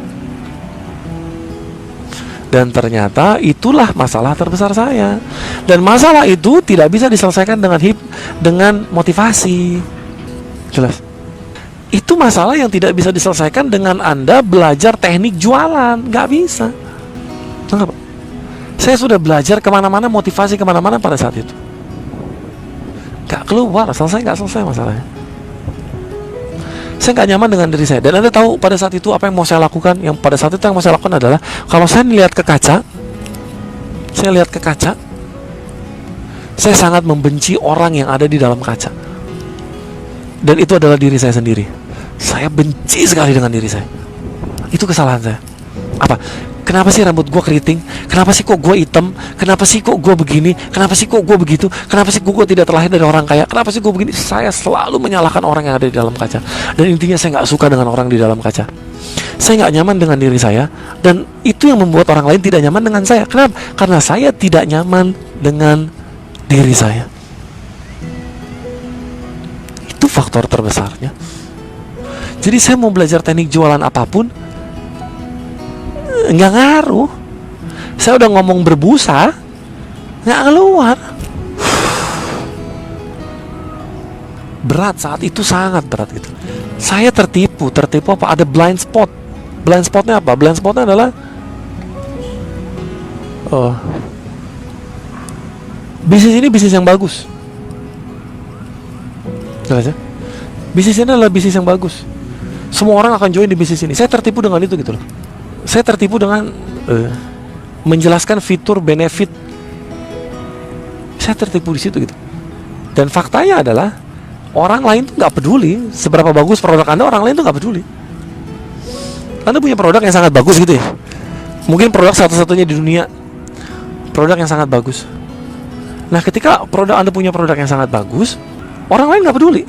A: Dan ternyata itulah masalah terbesar saya. Dan masalah itu tidak bisa diselesaikan dengan motivasi. Jelas. Itu masalah yang tidak bisa diselesaikan dengan Anda belajar teknik jualan. Nggak bisa. Kenapa? Saya sudah belajar kemana-mana, motivasi kemana-mana pada saat itu. Nggak keluar, nggak selesai masalahnya. Saya nggak nyaman dengan diri saya. Dan Anda tahu pada saat itu apa yang mau saya lakukan? Yang pada saat itu yang mau saya lakukan adalah, kalau saya lihat ke kaca, saya sangat membenci orang yang ada di dalam kaca. Dan itu adalah diri saya sendiri. Saya benci sekali dengan diri saya. Itu kesalahan saya. Apa? Kenapa sih rambut gue keriting? Kenapa sih kok gue hitam? Kenapa sih kok gue begini? Kenapa sih kok gue begitu? Kenapa sih gue tidak terlahir dari orang kaya? Kenapa sih gue begini? Saya selalu menyalahkan orang yang ada di dalam kaca. Dan intinya saya nggak suka dengan orang di dalam kaca. Saya nggak nyaman dengan diri saya. Dan itu yang membuat orang lain tidak nyaman dengan saya. Kenapa? Karena saya tidak nyaman dengan diri saya. Itu faktor terbesarnya. Jadi saya mau belajar teknik jualan apapun, nggak ngaruh. Saya udah ngomong berbusa, nggak keluar. Berat saat itu, sangat berat gitu. Saya tertipu apa? Ada blind spot. Blind spotnya apa? Blind spotnya adalah bisnis ini bisnis yang bagus. Jelas ya? Bisnis ini adalah bisnis yang bagus. Semua orang akan join di bisnis ini. Saya tertipu dengan itu gitu loh. Saya tertipu dengan menjelaskan fitur benefit. Saya tertipu di situ gitu. Dan faktanya adalah orang lain tuh nggak peduli seberapa bagus produk Anda. Orang lain tuh nggak peduli. Anda punya produk yang sangat bagus gitu ya. Mungkin produk satu-satunya di dunia, produk yang sangat bagus. Nah, ketika Anda punya produk yang sangat bagus, orang lain nggak peduli.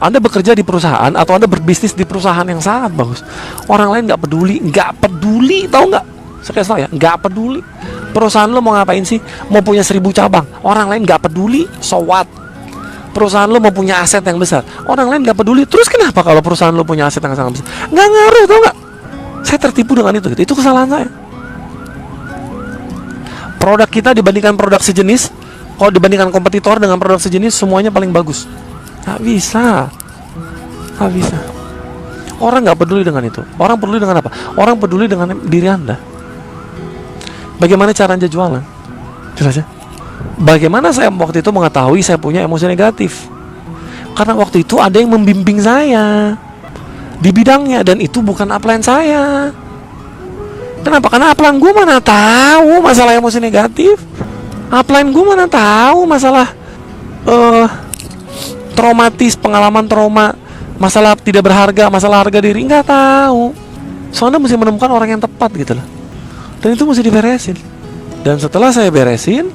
A: Anda bekerja di perusahaan atau Anda berbisnis di perusahaan yang sangat bagus, orang lain nggak peduli, tahu nggak? Saya nggak peduli. Perusahaan lo mau ngapain sih? Mau punya 1000 cabang, orang lain nggak peduli. So what? Perusahaan lo mau punya aset yang besar, orang lain nggak peduli. Terus kenapa kalau perusahaan lo punya aset yang sangat besar? Nggak ngaruh, tahu nggak? Saya tertipu dengan itu. Itu kesalahan saya. Produk kita dibandingkan produk sejenis, kalau dibandingkan kompetitor dengan produk sejenis, semuanya paling bagus. Nggak bisa. Orang nggak peduli dengan itu. Orang peduli dengan apa? Orang peduli dengan diri Anda. Bagaimana cara Anda jualan? Jelas ya? Bagaimana saya waktu itu mengetahui saya punya emosi negatif? Karena waktu itu ada yang membimbing saya di bidangnya, dan itu bukan upline saya. Kenapa? Karena upline gue mana tahu masalah emosi negatif. Upline gue mana tahu masalah traumatis, pengalaman trauma, masalah tidak berharga, masalah harga diri, nggak tahu. Soalnya mesti menemukan orang yang tepat gitu loh. Dan itu mesti diberesin. Dan setelah saya beresin,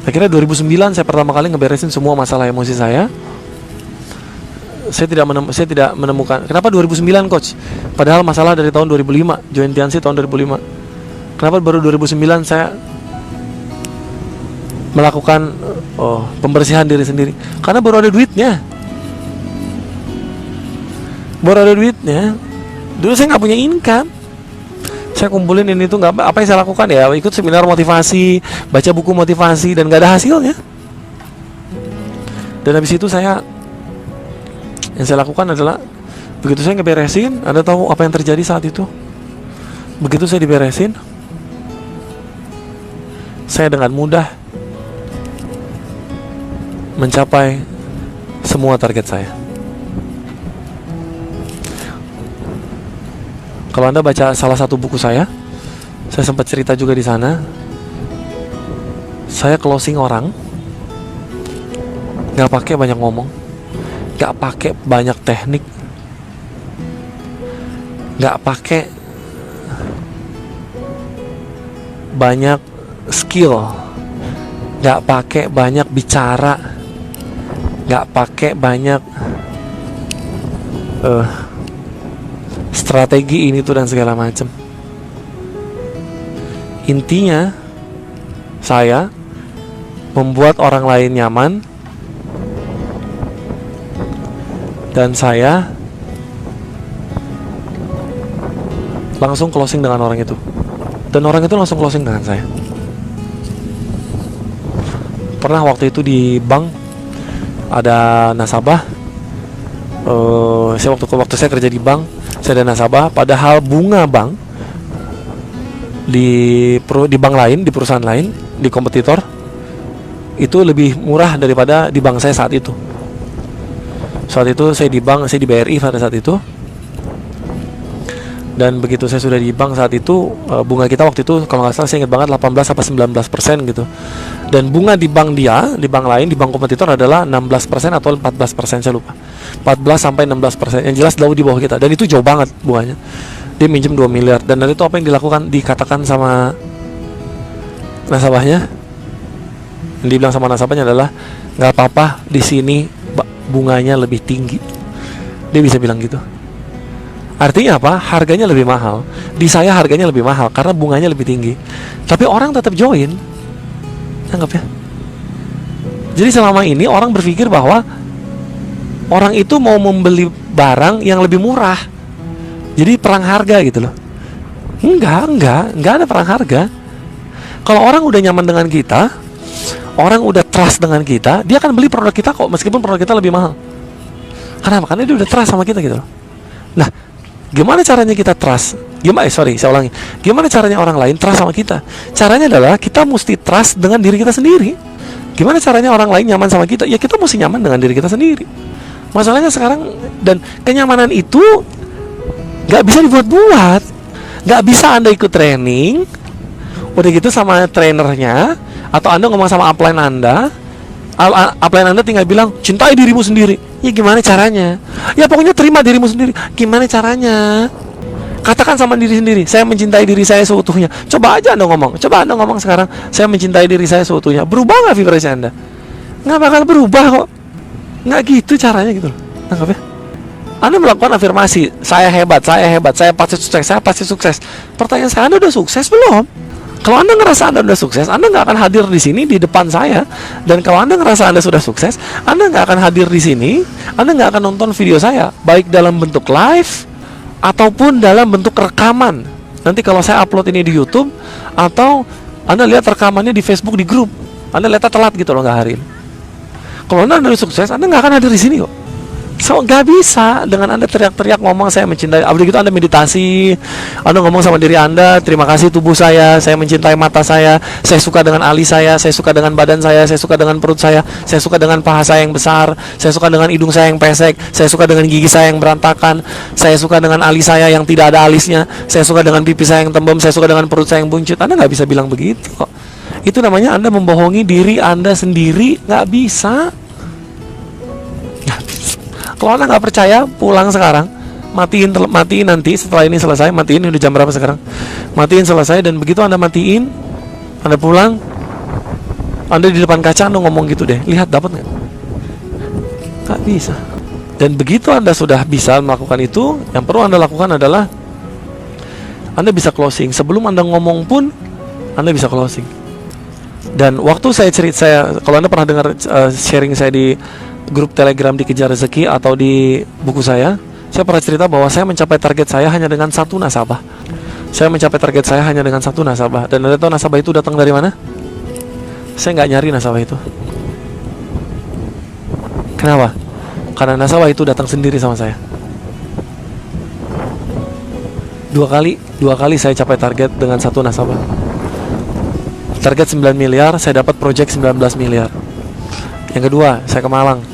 A: akhirnya 2009 saya pertama kali ngeberesin semua masalah emosi saya. Saya tidak menemukan. Kenapa 2009 coach? Padahal masalah dari tahun 2005, join Tiansi tahun 2005. Kenapa baru 2009 saya melakukan pembersihan diri sendiri? Karena baru ada duitnya. Dulu saya nggak punya income. Saya kumpulin ini tuh, nggak, apa yang saya lakukan ya, ikut seminar motivasi, baca buku motivasi, dan nggak ada hasilnya. Dan habis itu yang saya lakukan adalah, begitu saya ngeberesin, Anda tahu apa yang terjadi saat itu? Begitu saya diberesin, saya dengan mudah mencapai semua target saya. Kalau Anda baca salah satu buku saya sempat cerita juga di sana. Saya closing orang, nggak pakai banyak ngomong, nggak pakai banyak teknik, nggak pakai banyak skill, nggak pakai banyak bicara, nggak pakai banyak strategi ini tuh dan segala macam. Intinya saya membuat orang lain nyaman, dan saya langsung closing dengan orang itu, dan orang itu langsung closing dengan saya. Pernah waktu itu di bank ada nasabah, waktu saya kerja di bank, saya ada nasabah, padahal bunga bank di bank lain, di perusahaan lain, di kompetitor itu lebih murah daripada di bank saya saat itu. Saat itu saya di bank, saya di BRI pada saat itu. Dan begitu saya sudah di bank saat itu, bunga kita waktu itu kalau nggak salah saya ingat banget 18-19% gitu. Dan bunga di bank di bank lain, di bank kompetitor adalah 16% atau 14%, saya lupa. 14-16%, yang jelas jauh di bawah kita. Dan itu jauh banget bunganya. Dia minjem 2 miliar. Dan dari itu apa yang dilakukan, dikatakan sama nasabahnya, yang dibilang sama nasabahnya adalah, nggak apa-apa, di sini bunganya lebih tinggi. Dia bisa bilang gitu. Artinya apa? Harganya lebih mahal. Di saya harganya lebih mahal karena bunganya lebih tinggi. Tapi orang tetap join. Anggap ya. Jadi selama ini orang berpikir bahwa orang itu mau membeli barang yang lebih murah. Jadi perang harga gitu loh. Enggak ada perang harga. Kalau orang udah nyaman dengan kita, orang udah trust dengan kita, dia akan beli produk kita kok, meskipun produk kita lebih mahal. Karena dia udah trust sama kita gitu loh. Nah, gimana caranya kita trust? Saya ulangi. Gimana caranya orang lain trust sama kita? Caranya adalah kita mesti trust dengan diri kita sendiri. Gimana caranya orang lain nyaman sama kita? Ya kita mesti nyaman dengan diri kita sendiri. Masalahnya sekarang, dan kenyamanan itu nggak bisa dibuat-buat. Nggak bisa Anda ikut training, udah gitu sama trainernya, atau Anda ngomong sama upline Anda, upline Anda tinggal bilang cintai dirimu sendiri. Ya gimana caranya? Ya pokoknya terima dirimu sendiri. Gimana caranya? Katakan sama diri sendiri, saya mencintai diri saya seutuhnya. Coba aja Anda ngomong. Coba Anda ngomong sekarang, saya mencintai diri saya seutuhnya. Berubah nggak vibrasi Anda? Nggak bakal berubah kok. Nggak gitu caranya gitu loh. Nangkap ya? Anda melakukan afirmasi, saya hebat, saya pasti sukses. Pertanyaan saya, Anda udah sukses belum? Kalau Anda ngerasa Anda udah sukses, Anda nggak akan hadir di sini di depan saya. Dan kalau Anda ngerasa Anda sudah sukses, Anda nggak akan hadir di sini, Anda nggak akan nonton video saya, baik dalam bentuk live ataupun dalam bentuk rekaman. Nanti kalau saya upload ini di YouTube, atau Anda lihat rekamannya di Facebook di grup, Anda lihatnya telat gitu loh, nggak hari ini. Kalau Anda udah sukses, Anda nggak akan hadir di sini kok. So, gak bisa dengan Anda teriak-teriak ngomong saya mencintai. Abis itu Anda meditasi, Anda ngomong sama diri Anda, terima kasih tubuh saya mencintai mata saya suka dengan alis saya suka dengan badan saya suka dengan perut saya suka dengan paha saya yang besar, saya suka dengan hidung saya yang pesek, saya suka dengan gigi saya yang berantakan, saya suka dengan alis saya yang tidak ada alisnya, saya suka dengan pipi saya yang tembem, saya suka dengan perut saya yang buncit. Anda gak bisa bilang begitu kok. Itu namanya Anda membohongi diri Anda sendiri. Gak bisa. Kalau Anda nggak percaya, pulang sekarang, matiin nanti setelah ini selesai, matiin. Udah jam berapa sekarang? Matiin selesai, dan begitu Anda matiin, Anda pulang, Anda di depan kaca Anda ngomong gitu deh, lihat dapat nggak? Nggak bisa. Dan begitu Anda sudah bisa melakukan itu, yang perlu Anda lakukan adalah Anda bisa closing. Sebelum Anda ngomong pun, Anda bisa closing. Dan waktu saya kalau Anda pernah dengar sharing saya di grup Telegram Dikejar Rezeki atau di buku saya Saya pernah cerita bahwa saya mencapai target saya hanya dengan satu nasabah. Saya mencapai target saya hanya dengan satu nasabah. Dan Anda tahu nasabah itu datang dari mana? Saya nggak nyari nasabah itu. Kenapa? Karena nasabah itu datang sendiri sama saya. Dua kali saya capai target dengan satu nasabah. Target 9 miliar, saya dapat project 19 miliar. Yang kedua, saya ke Malang.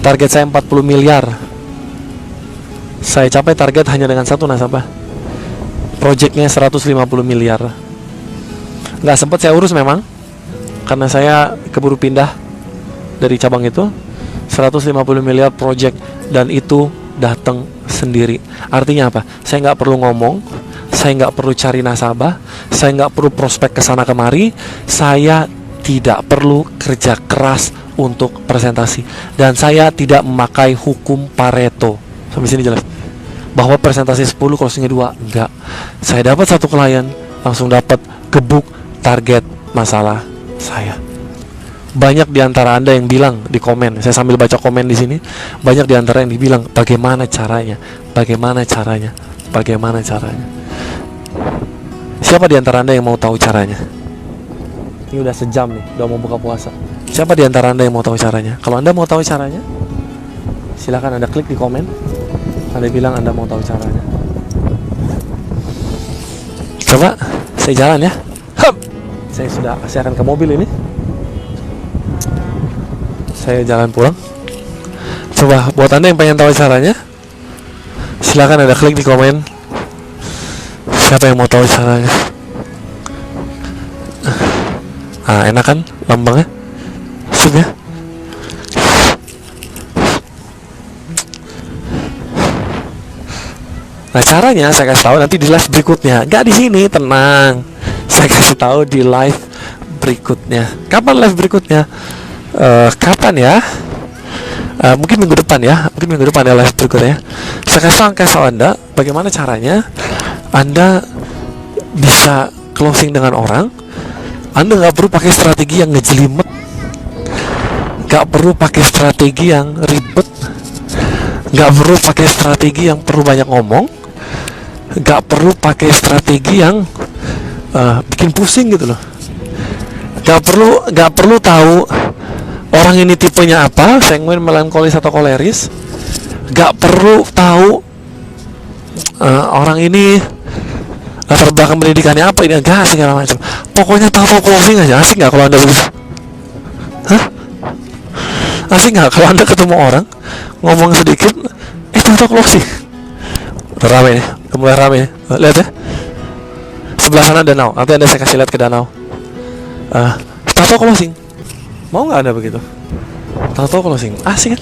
A: Target saya 40 miliar. Saya capai target hanya dengan satu nasabah. Projectnya 150 miliar. Nggak sempat saya urus memang, karena saya keburu pindah dari cabang itu. 150 miliar project, dan itu datang sendiri. Artinya apa? Saya nggak perlu ngomong, saya nggak perlu cari nasabah, saya nggak perlu prospek kesana kemari, saya tidak perlu kerja keras untuk presentasi, dan saya tidak memakai hukum Pareto. Sampai sini jelas? Bahwa presentasi 10 closingnya 2, enggak. Saya dapat satu klien, langsung dapat gebuk target masalah saya. Banyak di antara Anda yang bilang di komen, saya sambil baca komen di sini, banyak di antara yang dibilang bagaimana caranya, bagaimana caranya, bagaimana caranya. Siapa di antara Anda yang mau tahu caranya? Ini udah sejam nih, udah mau buka puasa. Siapa di antara Anda yang mau tahu caranya? Kalau Anda mau tahu caranya, silakan Anda klik di komen. Anda bilang Anda mau tahu caranya. Coba, saya jalan ya. Hup! Saya akan ke mobil ini. Saya jalan pulang. Coba buat Anda yang pengen tahu caranya, silakan Anda klik di komen. Siapa yang mau tahu caranya? Ah, enak kan lambangnya? Sip ya. Nah, caranya saya kasih tahu nanti di live berikutnya. Nggak di sini, tenang. Saya kasih tahu di live berikutnya. Kapan live berikutnya? Kapan ya? Mungkin minggu depan ya. Mungkin minggu depan ya live berikutnya. Saya kasih tahu Anda bagaimana caranya Anda bisa closing dengan orang. Anda nggak perlu pakai strategi yang ngejelimet, nggak perlu pakai strategi yang ribet, nggak perlu pakai strategi yang perlu banyak ngomong, nggak perlu pakai strategi yang bikin pusing gitu loh. Nggak perlu tahu orang ini tipenya apa, sanguin, melankolis atau koleris. Gak perlu tahu orang ini latar belakang pendidikannya apa, ini enggak, segala macam. Pokoknya tahu closing aja. Asik nggak kalau Anda begitu? Hah? Asik nggak kalau Anda ketemu orang ngomong sedikit, tahu closing? Udah rame nih, mulai rame nih. Lihat ya, sebelah sana danau. Nanti saya kasih lihat ke danau. Tahu closing? Mau nggak Anda begitu? Tahu closing, asik kan?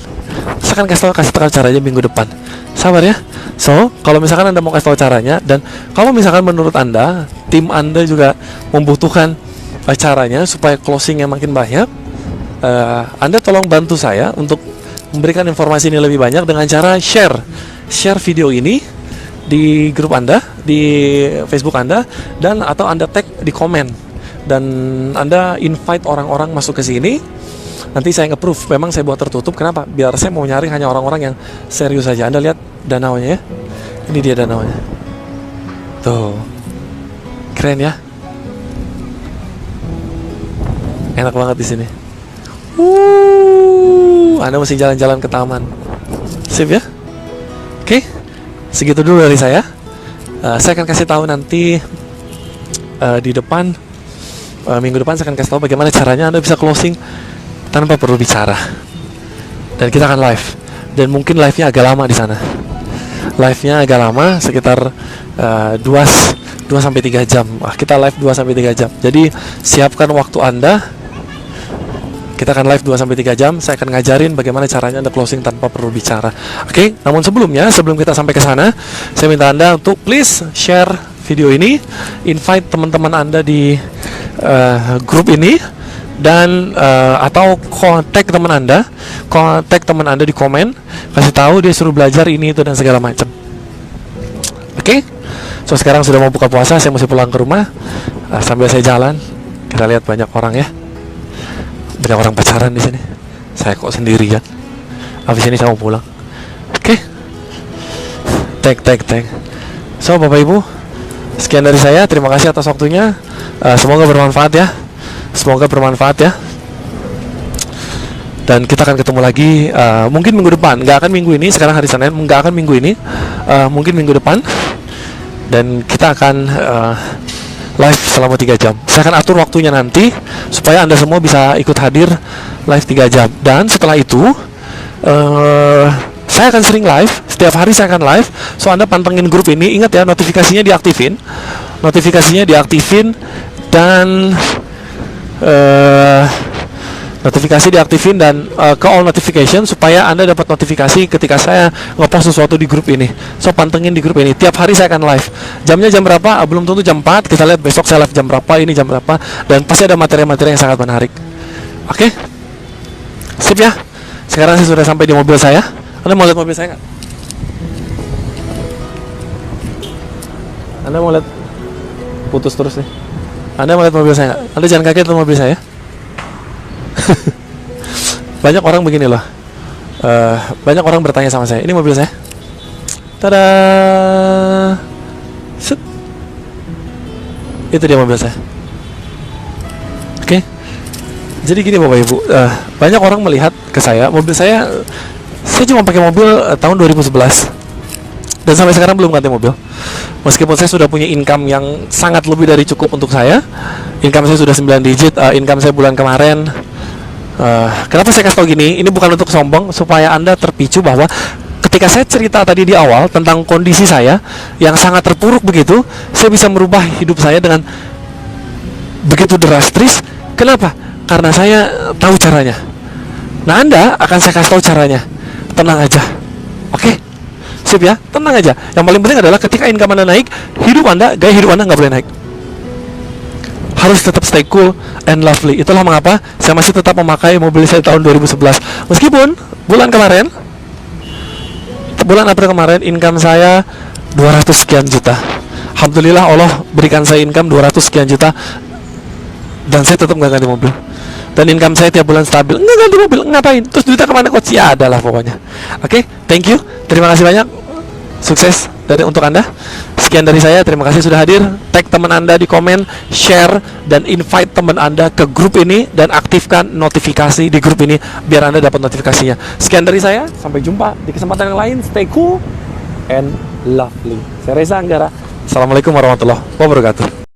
A: Saya akan kasih tahu caranya minggu depan. Sabar ya. So, kalau misalkan Anda mau kasih tahu caranya, dan kalau misalkan menurut Anda, tim Anda juga membutuhkan caranya supaya closingnya makin banyak, Anda tolong bantu saya untuk memberikan informasi ini lebih banyak dengan cara share video ini di grup Anda, di Facebook Anda, dan atau Anda tag di komen, dan Anda invite orang-orang masuk ke sini. Nanti saya nge-proof, memang saya buat tertutup. Kenapa? Biar saya mau nyari hanya orang-orang yang serius saja. Anda lihat danaunya ya. Ini dia danaunya. Tuh. Keren ya. Enak banget di sini. Anda mesti jalan-jalan ke taman. Sip ya. Oke. Segitu dulu dari saya. Saya akan kasih tahu nanti di depan, minggu depan saya akan kasih tahu bagaimana caranya Anda bisa closing tanpa perlu bicara. Dan kita akan live. Dan mungkin live-nya agak lama di sana. Live-nya agak lama, sekitar 2-3 jam. Kita live 2-3 jam. Jadi siapkan waktu Anda. Kita akan live 2-3 jam. Saya akan ngajarin bagaimana caranya Anda closing tanpa perlu bicara. Oke, namun sebelum kita sampai ke sana, saya minta Anda untuk please share video ini, invite teman-teman Anda di grup ini, dan atau kontak teman Anda di komen, kasih tahu dia suruh belajar ini itu dan segala macam. Oke? So sekarang sudah mau buka puasa, saya mesti pulang ke rumah. Sambil saya jalan, kita lihat banyak orang ya, banyak orang pacaran di sini. Saya kok sendirian. Habis ini saya mau pulang. Oke? Tag. So Bapak Ibu, sekian dari saya. Terima kasih atas waktunya. Semoga bermanfaat ya. Dan kita akan ketemu lagi mungkin minggu depan. Nggak akan minggu ini. Sekarang hari Senin. Nggak akan minggu ini. Mungkin minggu depan. Dan kita akan live selama 3 jam. Saya akan atur waktunya nanti supaya Anda semua bisa ikut hadir live 3 jam. Dan setelah itu saya akan sering live. Setiap hari saya akan live. So Anda pantengin grup ini. Ingat ya, notifikasinya diaktifin. Dan notifikasi diaktifin dan ke all notification supaya Anda dapat notifikasi ketika saya ngepost sesuatu di grup ini. So pantengin di grup ini. Tiap hari saya akan live. Jamnya jam berapa? Belum tentu jam 4. Kita lihat besok saya live jam berapa, ini jam berapa, dan pasti ada materi-materi yang sangat menarik. Oke? Sip ya. Sekarang saya sudah sampai di mobil saya. Anda mau lihat mobil saya nggak? Anda mau lihat? Putus terus nih. Anda mau lihat mobil saya nggak? Anda jangan kaget lihat mobil saya. Banyak orang begini loh. Banyak orang bertanya sama saya, ini mobil saya. Tada. Set. Itu dia mobil saya. Oke. Jadi gini Bapak Ibu, banyak orang melihat ke saya, mobil saya cuma pakai mobil tahun 2011. Dan sampai sekarang belum ganti mobil. Meskipun saya sudah punya income yang sangat lebih dari cukup untuk saya. Income saya sudah 9 digit, income saya bulan kemarin. Kenapa saya kasih tau gini? Ini bukan untuk sombong, supaya Anda terpicu bahwa ketika saya cerita tadi di awal tentang kondisi saya yang sangat terpuruk begitu, saya bisa merubah hidup saya dengan begitu drastis. Kenapa? Karena saya tahu caranya. Nah, Anda akan saya kasih tahu caranya. Tenang aja. Oke? Sip ya, tenang aja. Yang paling penting adalah ketika income Anda naik, gaya hidup Anda nggak boleh naik. Harus tetap stay cool and lovely. Itulah mengapa saya masih tetap memakai mobil saya tahun 2011. Meskipun bulan April kemarin income saya 200 sekian juta. Alhamdulillah Allah berikan saya income 200 sekian juta. Dan saya tetap nggak ganti mobil. Dan income saya tiap bulan stabil. Nggak ganti mobil, ngapain? Terus duitnya kemana coach? Ya adalah pokoknya. Oke, thank you. Terima kasih banyak. Sukses untuk Anda. Sekian dari saya, terima kasih sudah hadir. Tag teman Anda di komen, share, dan invite teman Anda ke grup ini, dan aktifkan notifikasi di grup ini biar Anda dapat notifikasinya. Sekian dari saya, sampai jumpa di kesempatan yang lain. Stay cool and lovely. Saya Reza Anggara. Assalamualaikum warahmatullahi wabarakatuh.